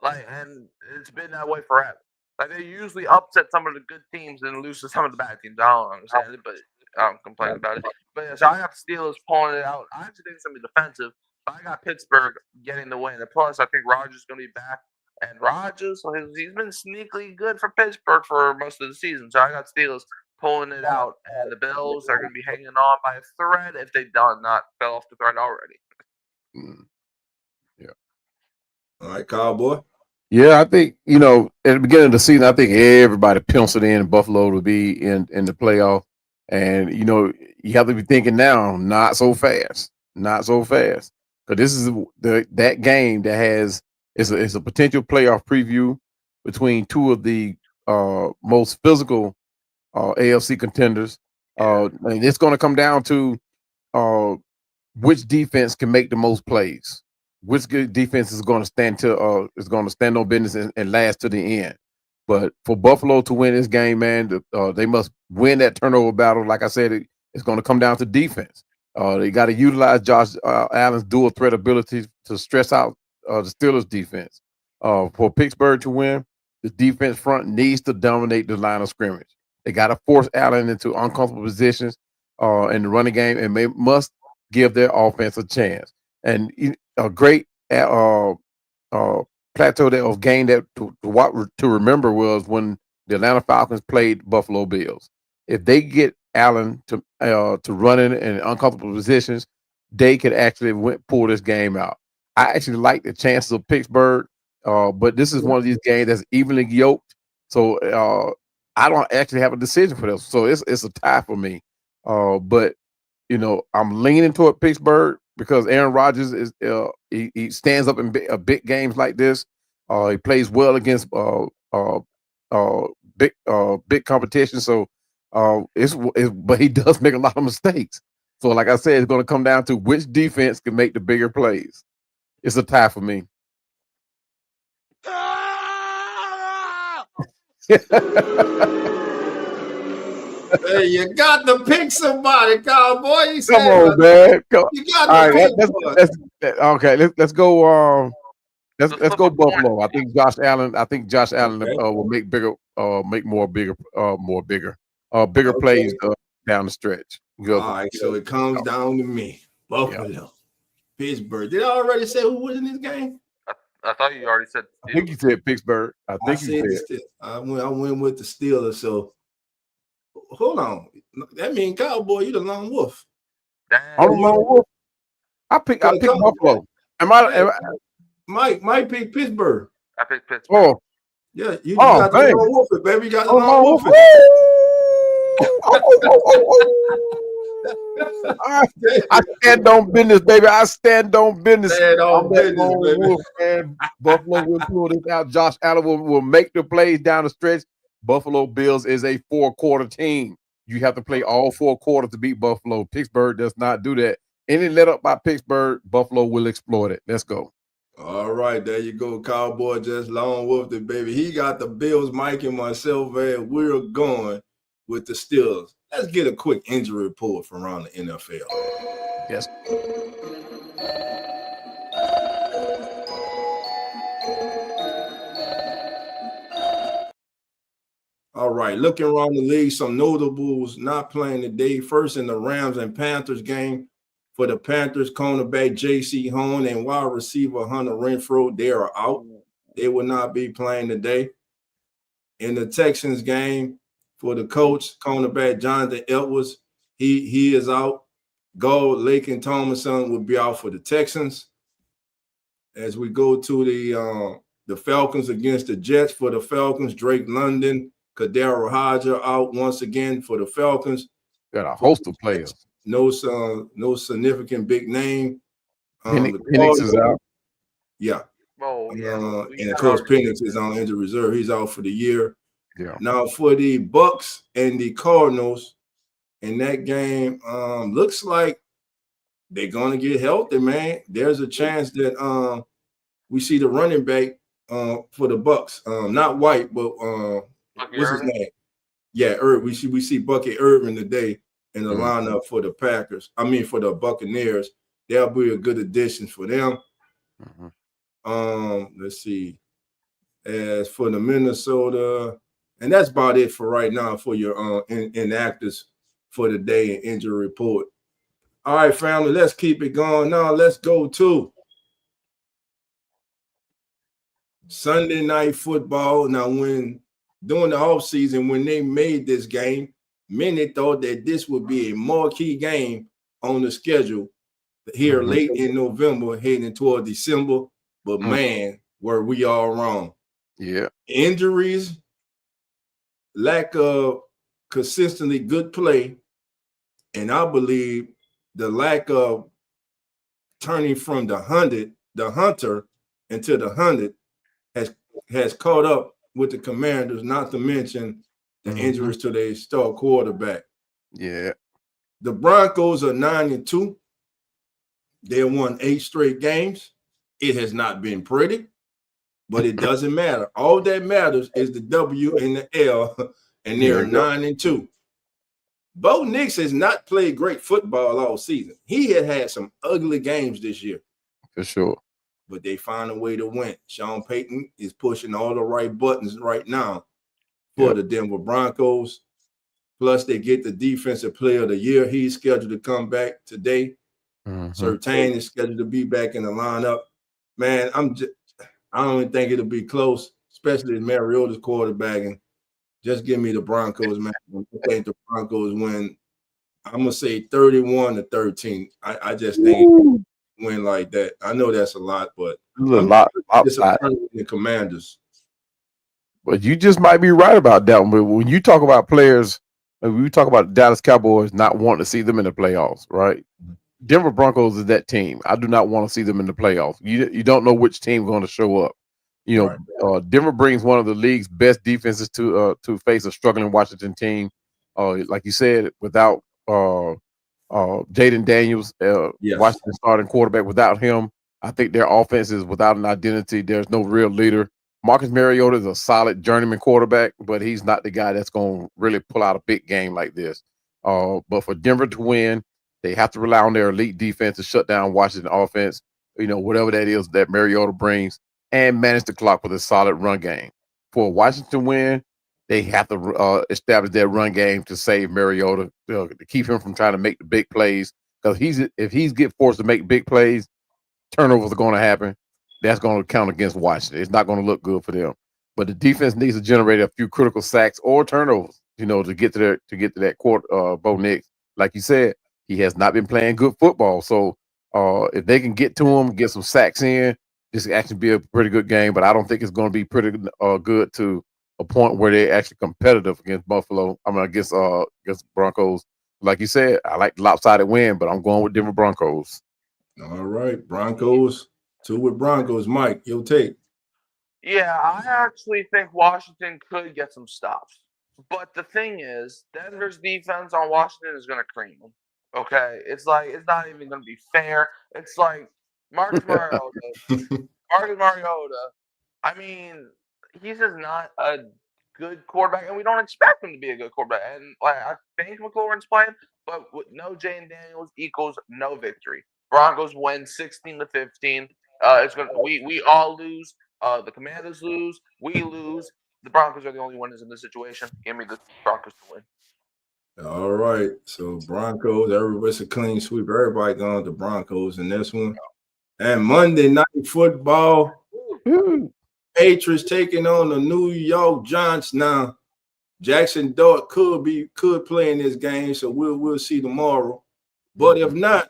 and it's been that way forever. They usually upset some of the good teams and lose to some of the bad teams. I don't understand it, but I don't complain about it. But yeah, so I got the Steelers pulling it out. I actually think it's gonna be defensive. But I got Pittsburgh getting the win. And plus, I think Rodgers is gonna be back. And Rodgers, he's been sneakily good for Pittsburgh for most of the season. So I got Steelers pulling it out. And the Bills are going to be hanging on by a thread if they not fell off the thread already. Yeah. All right, Cowboy. Yeah, I think, at the beginning of the season, I think everybody penciled in Buffalo to be in the playoff. And, you have to be thinking now, not so fast. Not so fast. Because this is that game that it's a potential playoff preview between two of the most physical AFC contenders. And it's going to come down to uh, which defense can make the most plays. Which good defense is going to stand on business and last to the end. But for Buffalo to win this game, man, they must win that turnover battle. Like I said, it's going to come down to defense. They got to utilize Josh Allen's dual threat ability to stress out the Steelers' defense. For Pittsburgh to win, the defense front needs to dominate the line of scrimmage. They got to force Allen into uncomfortable positions in the running game, and they must give their offense a chance. And a great plateau of game that to remember was when the Atlanta Falcons played Buffalo Bills. If they get Allen to run in uncomfortable positions, they could actually pull this game out. I actually like the chances of Pittsburgh, but this is one of these games that's evenly yoked. So I don't actually have a decision for this. So it's a tie for me. But I'm leaning toward Pittsburgh because Aaron Rodgers is he stands up in big games like this. He plays well against big competition. So but he does make a lot of mistakes. So like I said, it's going to come down to which defense can make the bigger plays. It's a tie for me. Hey, you got to pick somebody, cowboy. You Come on, man. You got All to right, pick one. okay. Let's go. Let's flip go a coin. Buffalo. I think Josh Allen Okay. will make bigger Okay. plays down the stretch. All right, so it comes down to me. Buffalo, Pittsburgh. Did I already say who was in this game? I thought you already said. I think you said Pittsburgh. I think you said. I went with the Steelers. So hold on. That means Cowboy, you the lone wolf. I'm the lone wolf. I pick Buffalo. Mike pick Pittsburgh. I picked Pittsburgh. Oh, yeah, you got the lone wolf, baby. You got the lone wolf. I stand on business, baby. I stand on business. Baby. And Buffalo will pull this out. Josh Allen will make the plays down the stretch. Buffalo Bills is a 4-quarter team. You have to play all 4 quarters to beat Buffalo. Pittsburgh does not do that. Any let up by Pittsburgh, Buffalo will exploit it. Let's go. All right, there you go, Cowboy. Just lone wolfed it, baby. He got the Bills, Mike, and myself, and we're going with the Steelers. Let's get a quick injury report from around the NFL. Yes. All right, looking around the league, some notables not playing today. First in the Rams and Panthers game. For the Panthers, cornerback J.C. Horn and wide receiver Hunter Renfrow, they are out. They will not be playing today. In the Texans game, for the coach, cornerback Jonathan Edwards, he is out. Gold, Lake, and Thomason will be out for the Texans. As we go to the Falcons against the Jets, for the Falcons, Drake London, Kadero Hodger out once again for the Falcons. Got a host of players. No significant big name. Penix is out. Yeah. Oh, yeah. And of course, Penix is on injured reserve. He's out for the year. Yeah. Now for the Bucks and the Cardinals, in that game, looks like they're gonna get healthy, man. There's a chance that we see the running back for the Bucks, not White, but what's his name? Yeah, we see Bucky Irvin today in the lineup for the Packers. I mean, for the Buccaneers. That'll be a good addition for them. Let's see. As for the Minnesota, and that's about it for right now for your inactives for the day and injury report. All right, family, let's keep it going. Now let's go to Sunday Night Football. Now, during the offseason, when they made this game, many thought that this would be a marquee game on the schedule here late in November, heading toward December. But man, were we all wrong. Yeah. Injuries, lack of consistently good play, and I believe the lack of turning from the hunter into the hunted has caught up with the Commanders, not to mention the injuries to their star quarterback. Yeah. The Broncos are 9-2. They won 8 straight games. It has not been pretty, but it doesn't matter. All that matters is the W and the L, and they are 9-2. Bo Nix has not played great football all season. He had some ugly games this year. For sure. But they find a way to win. Sean Payton is pushing all the right buttons right now for the Denver Broncos. Plus, they get the defensive player of the year. He's scheduled to come back today. Surtain is scheduled to be back in the lineup. Man, I don't even think it'll be close, especially if Mariota's quarterbacking. Just give me the Broncos, man. I think the Broncos win. I'm gonna say 31-13. I just think win like that. I know that's a lot, but a lot disappointed in the Commanders. But you just might be right about that one. But when you talk about players, when we talk about Dallas Cowboys not wanting to see them in the playoffs, right? Denver Broncos is that team. I do not want to see them in the playoffs. You don't know which team is going to show up. You know, Denver brings one of the league's best defenses to face a struggling Washington team. Like you said, without Jaden Daniels, Washington starting quarterback, without him, I think their offense is without an identity. There's no real leader. Marcus Mariota is a solid journeyman quarterback, but he's not the guy that's going to really pull out a big game like this. But for Denver to win, they have to rely on their elite defense to shut down Washington offense, you know, whatever that is that Mariota brings, and manage the clock with a solid run game. For Washington to win, they have to establish their run game to save Mariota, to keep him from trying to make the big plays. Because if he's get forced to make big plays, turnovers are going to happen. That's going to count against Washington. It's not going to look good for them. But the defense needs to generate a few critical sacks or turnovers, you know, to get to that court. Bo Nix, like you said, he has not been playing good football. So if they can get to him, get some sacks in, this can actually be a pretty good game. But I don't think it's going to be pretty good to a point where they're actually competitive against Buffalo. I mean, against Broncos. Like you said, I like the lopsided win, but I'm going with Denver Broncos. All right, Broncos. 2 with Broncos. Mike, your take. Yeah, I actually think Washington could get some stops. But the thing is, Denver's defense on Washington is going to cream them. Okay? It's like, it's not even going to be fair. It's like Marcus Mariota. I mean, he's just not a good quarterback, and we don't expect him to be a good quarterback. And like, I think McLaurin's playing, but with no Jane Daniels equals no victory. Broncos win 16-15. We all lose. The Commanders lose. We lose. The Broncos are the only winners in this situation. Give me the Broncos to win. All right. So Broncos, everybody's a clean sweep. Everybody going to the Broncos in this one. And Monday Night Football, Patriots taking on the New York Giants. Now, Jackson Dart could play in this game, so we'll see tomorrow. But if not,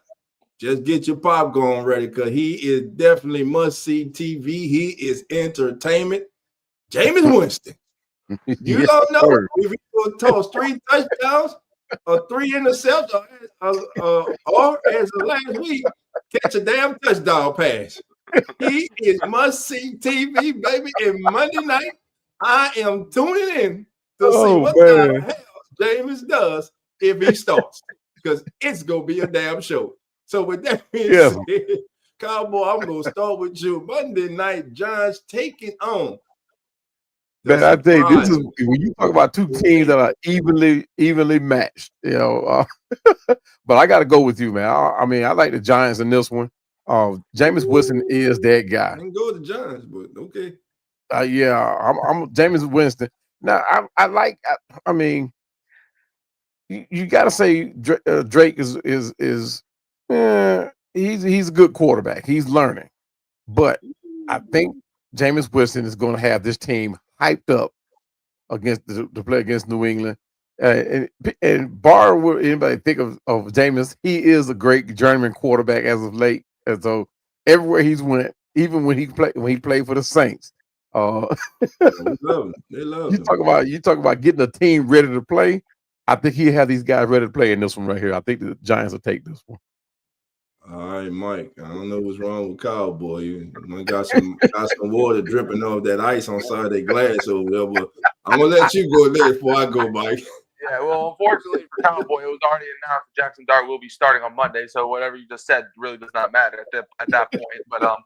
just get your popcorn ready, because he is definitely must-see TV. He is entertainment. Jameis Winston. You don't know if he's going to toss 3 touchdowns or 3 interceptions, or as of last week, catch a damn touchdown pass. He is must-see TV, baby. And Monday night, I am tuning in to see what the hell Jameis does if he starts, because it's going to be a damn show. So with that being said, Cowboy, I'm going to start with you. Monday night, Giants taking on. Man, I think this is when you talk about 2 teams that are evenly matched, you know. But I got to go with you, man. I mean, I like the Giants in this one. Jameis Winston is that guy. I can go with the Giants, but okay. Yeah, I'm Jameis Winston. Now, I mean, you got to say Drake is he's a good quarterback. He's learning, but I think Jameis Winston is going to have this team hyped up against the play against New England. And bar what anybody think of Jameis, he is a great journeyman quarterback as of late. And so everywhere he's went, even when he played for the Saints, We love him. They love him. You talk about getting a team ready to play. I think he had these guys ready to play in this one right here. I think the Giants will take this one. All right, Mike. I don't know what's wrong with Cowboy. You got some water dripping off that ice on side of their glass over there. But I'm gonna let you go there before I go, Mike. Yeah, well, unfortunately for Cowboy, it was already announced that Jackson Dart will be starting on Monday. So whatever you just said really does not matter at that point. But I'm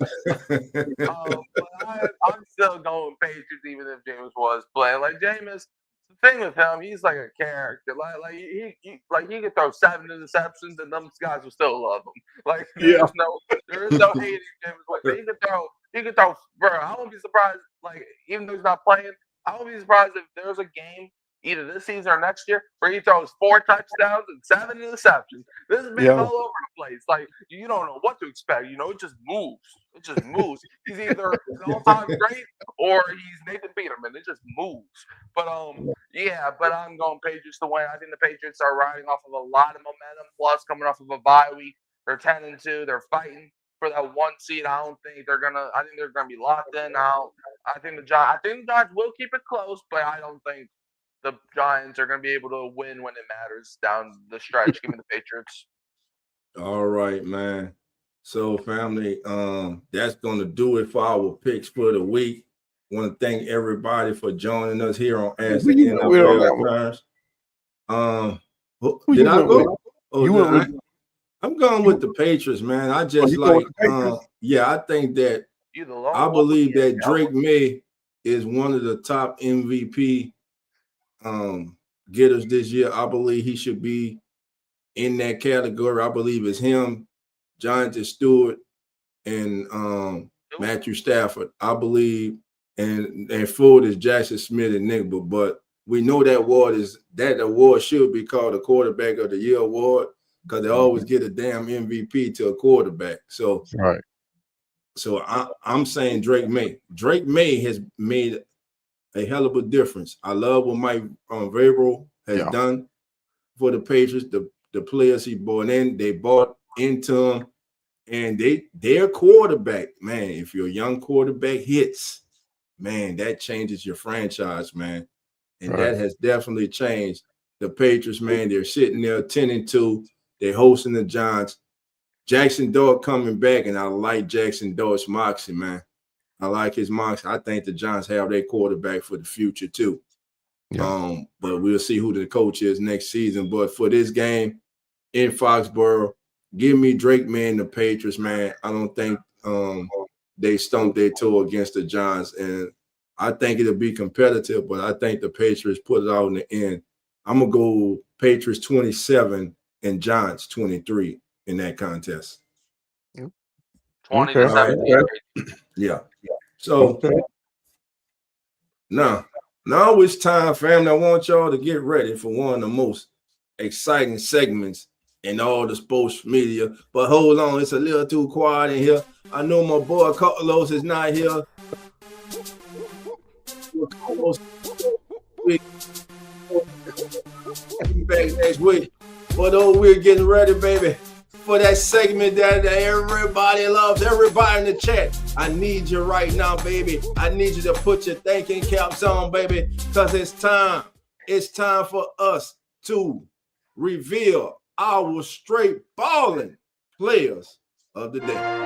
still going Patriots even if Jameis was playing. Like Jameis, the thing with him, he's like a character. Like he could throw 7 interceptions and them guys will still love him. Like there is no hating Jameis. But he could throw. Bro, I won't be surprised. Like even though he's not playing, I won't be surprised if there's a game either this season or next year where he throws 4 touchdowns and 7 interceptions. This has been all over the place. Like you don't know what to expect. You know, it just moves. It just moves. He's either an all-time great or he's Nathan Peterman. It just moves. But but I'm going Patriots to win. I think the Patriots are riding off of a lot of momentum. Plus, coming off of a bye week, they're 10-2. They're fighting for that 1 seed. I think they're gonna be locked in now. I think the Giants will keep it close, but I don't think the Giants are going to be able to win when it matters down the stretch. Give me the Patriots. All right, man. So, family, that's going to do it for our picks for the week. Want to thank everybody for joining us here on As the NFL Turns. Did I go? I'm going with the Patriots, man. I just I think that I believe that Drake May is one of the top MVP getters this year. I believe he should be in that category. I believe it's him, Jonathan Stewart, and Matthew Stafford. I believe, and Ford is Jackson Smith and Nick, but we know that award should be called a Quarterback of the Year award because they always get a damn MVP to a quarterback. So, I'm saying Drake May. Drake May has made a hell of a difference. I love what Mike Vrabel has done for the Patriots. The players he brought in, they bought into him, and their quarterback, man. If your young quarterback hits, man, that changes your franchise, man, and that has definitely changed the Patriots, man. They're sitting there 10-2. They're hosting the Giants. Jackson Dart coming back, and I like Jackson Dart's moxie, man. I like his moxie. I think the Giants have their quarterback for the future too. Yeah. But we'll see who the coach is next season. But for this game in Foxborough, give me Drake May and the Patriots, man. I don't think they stumped their toe against the Giants, and I think it'll be competitive. But I think the Patriots put it out in the end. I'm gonna go Patriots 27 and Giants 23 in that contest. 20-17. Yeah. So now it's time, family. I want y'all to get ready for one of the most exciting segments in all the sports media. But hold on, it's a little too quiet in here. I know my boy Carlos is not here. Back next week. But we're getting ready, baby, for that segment that everybody loves, everybody in the chat. I need you right now, baby. I need you to put your thinking caps on, baby, because it's time. It's time for us to reveal our straight balling players of the day.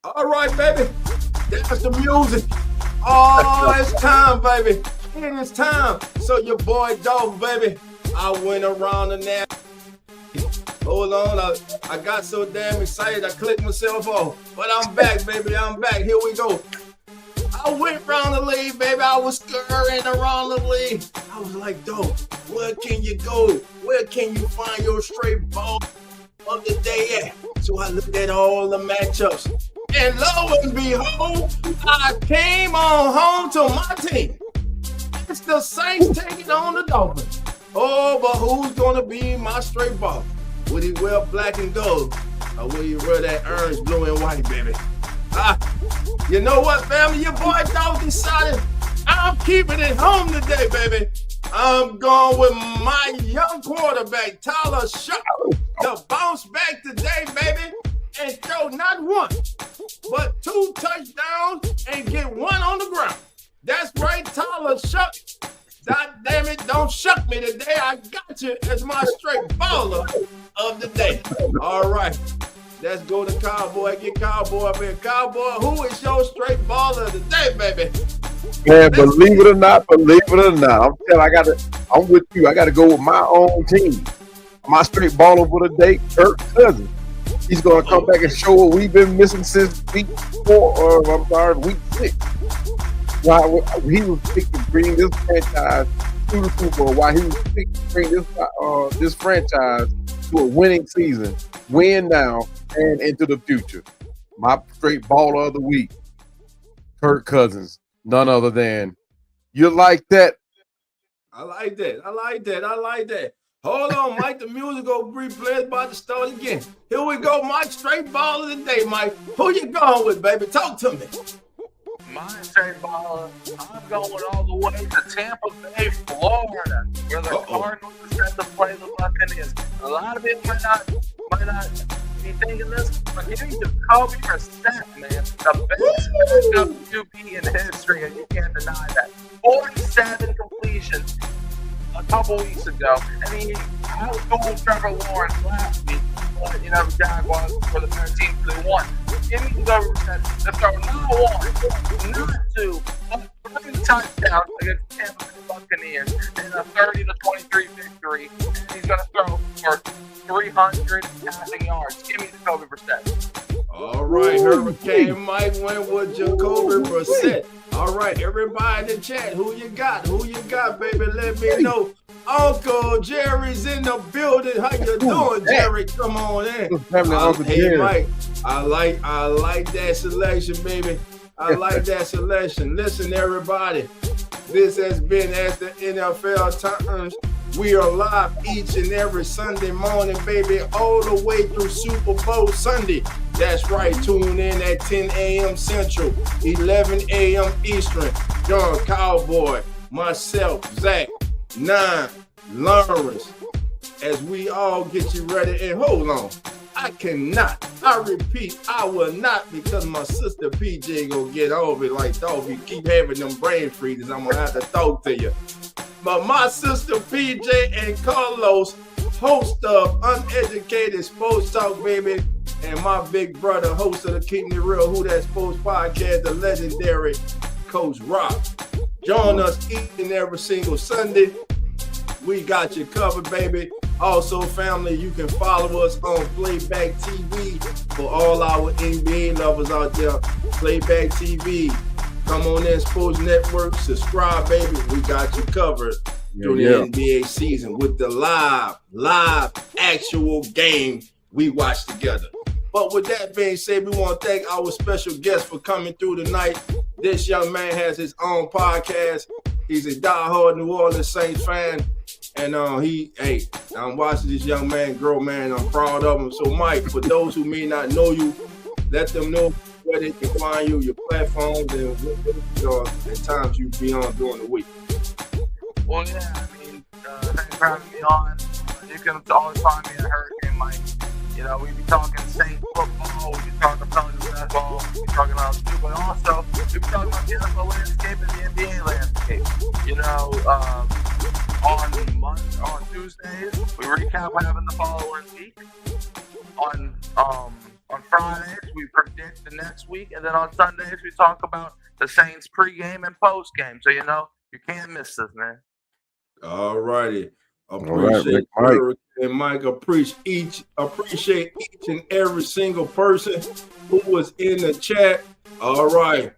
All right, baby. That's the music. Oh, it's time, baby. It is time. So your boy Dolph, baby, I went around the net. Hold on, I got so damn excited I clicked myself off. But I'm back, baby. I'm back. Here we go. I went around the league, baby. I was scurrying around the league. I was like, dog, where can you go? Where can you find your straight ball of the day at? So I looked at all the matchups. And lo and behold, I came on home to my team. It's the Saints taking on the Dolphins. Oh, but who's going to be my straight ball? Would he wear black and gold? Or will he wear that orange, blue, and white, baby? You know what, family? Your boy Dog decided I'm keeping it home today, baby. I'm going with my young quarterback, Tyler Shuck, to bounce back today, baby, and throw not one, but 2 touchdowns and get 1 on the ground. That's right, Tyler Shuck. God damn it, don't shuck me today. I got you as my straight baller of the day. All right. Let's go to Cowboy. Get Cowboy up here. Cowboy, who is your straight baller of the day, baby? Man, believe it or not, I'm with you. I gotta go with my own team. My straight baller for the day, Kirk Cousins. He's gonna come back and show what we've been missing since week 6. Why he was picked to bring this franchise to the Super Bowl. Why he was picked to bring this franchise to a winning season, win now and into the future. My straight baller of the week, Kirk Cousins, none other than. You like that? I like that. Hold on, Mike. The music go replay is about to start again. Here we go, Mike. Straight baller of the day, Mike. Who you going with, baby? Talk to me. My straight baller, I'm going all the way to Tampa Bay, Florida, where the Cardinals are set to play the Buccaneers. A lot of people might not be thinking this, but give me Jacoby Brissett, man, the best backup QB in history, and you can't deny that. 47 completions a couple weeks ago. I mean, I was going Trevor Lawrence last week, but the Jaguars were the better team, so they won. Give me Jacoby Brissett to throw not 1, not 2, but 3 touchdowns against the Tampa Bay Buccaneers in a 30-23 victory. And he's going to throw for 300 passing yards. Give me Jacoby Brissett. All right, Hurricane Mike went with Jacoby Brissett. All right, everybody in the chat, who you got, baby? Let me know. Uncle Jerry's in the building. How you doing, Jerry? Come on in. Hey, Mike, I like that selection, baby. I like that selection. Listen, everybody, this has been As the NFL Turns. We are live each and every Sunday morning, baby, all the way through Super Bowl Sunday. That's right. Tune in at 10 a.m. Central, 11 a.m. Eastern. John Cowboy, myself, Zach, Nine, Lawrence, as we all get you ready. And hold on, I repeat, I will not, because my sister PJ gonna get over it like, dog, you keep having them brain freezes, I'm gonna have to talk to you. But my sister PJ and Carlos, host of Uneducated Sports Talk, baby, and my big brother, host of the Keeping It Real Who That Sports Podcast, the legendary Coach Rock. Join us each and every single Sunday. We got you covered, baby. Also, family, you can follow us on Playback TV for all our NBA lovers out there. Playback TV. Come on in, Sports Network. Subscribe, baby. We got you covered during the NBA season with the live, actual game we watch together. But with that being said, we want to thank our special guest for coming through tonight. This young man has his own podcast. He's a diehard New Orleans Saints fan. And I'm watching this young man grow, man. I'm proud of him. So, Mike, for those who may not know you, let them know where they can find you, your platforms, and at times you be on during the week. Well, yeah, I mean, thanks for having me on. You can always find me at Hurricane Mike. We be talking Saints football, we be talking Pelicans basketball, we be talking about too, but also we be talking about the NFL landscape and the NBA landscape. On Tuesdays we recap what happened the following week. On Fridays we predict the next week, and then on Sundays we talk about the Saints pregame and postgame. So you can't miss this, man. All righty. Appreciate and Mike. Appreciate each and every single person who was in the chat. All right.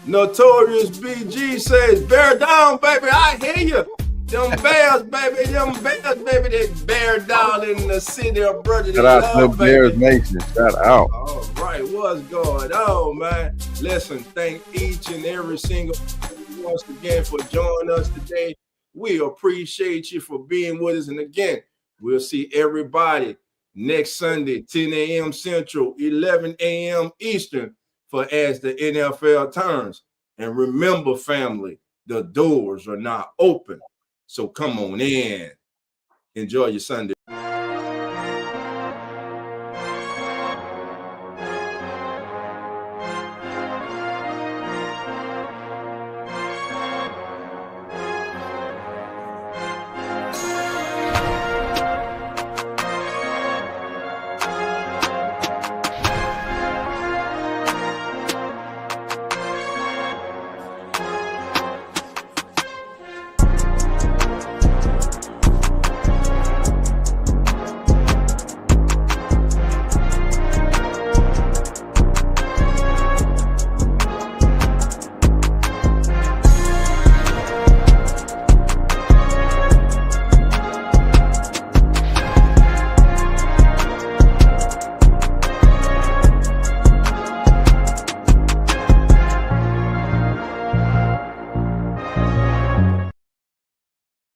Notorious BG says, bear down, baby. I hear you. Them Bears, baby. They bear down in the city of brother. Shout out to the Bears Nation. Shout out. All right. What's going on, man? Listen, thank each and every single once again for joining us today. We appreciate you for being with us. And again, we'll see everybody next Sunday, 10 a.m. Central, 11 a.m. Eastern, for As the NFL Turns. And remember, family, the doors are not open. So come on in. Enjoy your Sunday.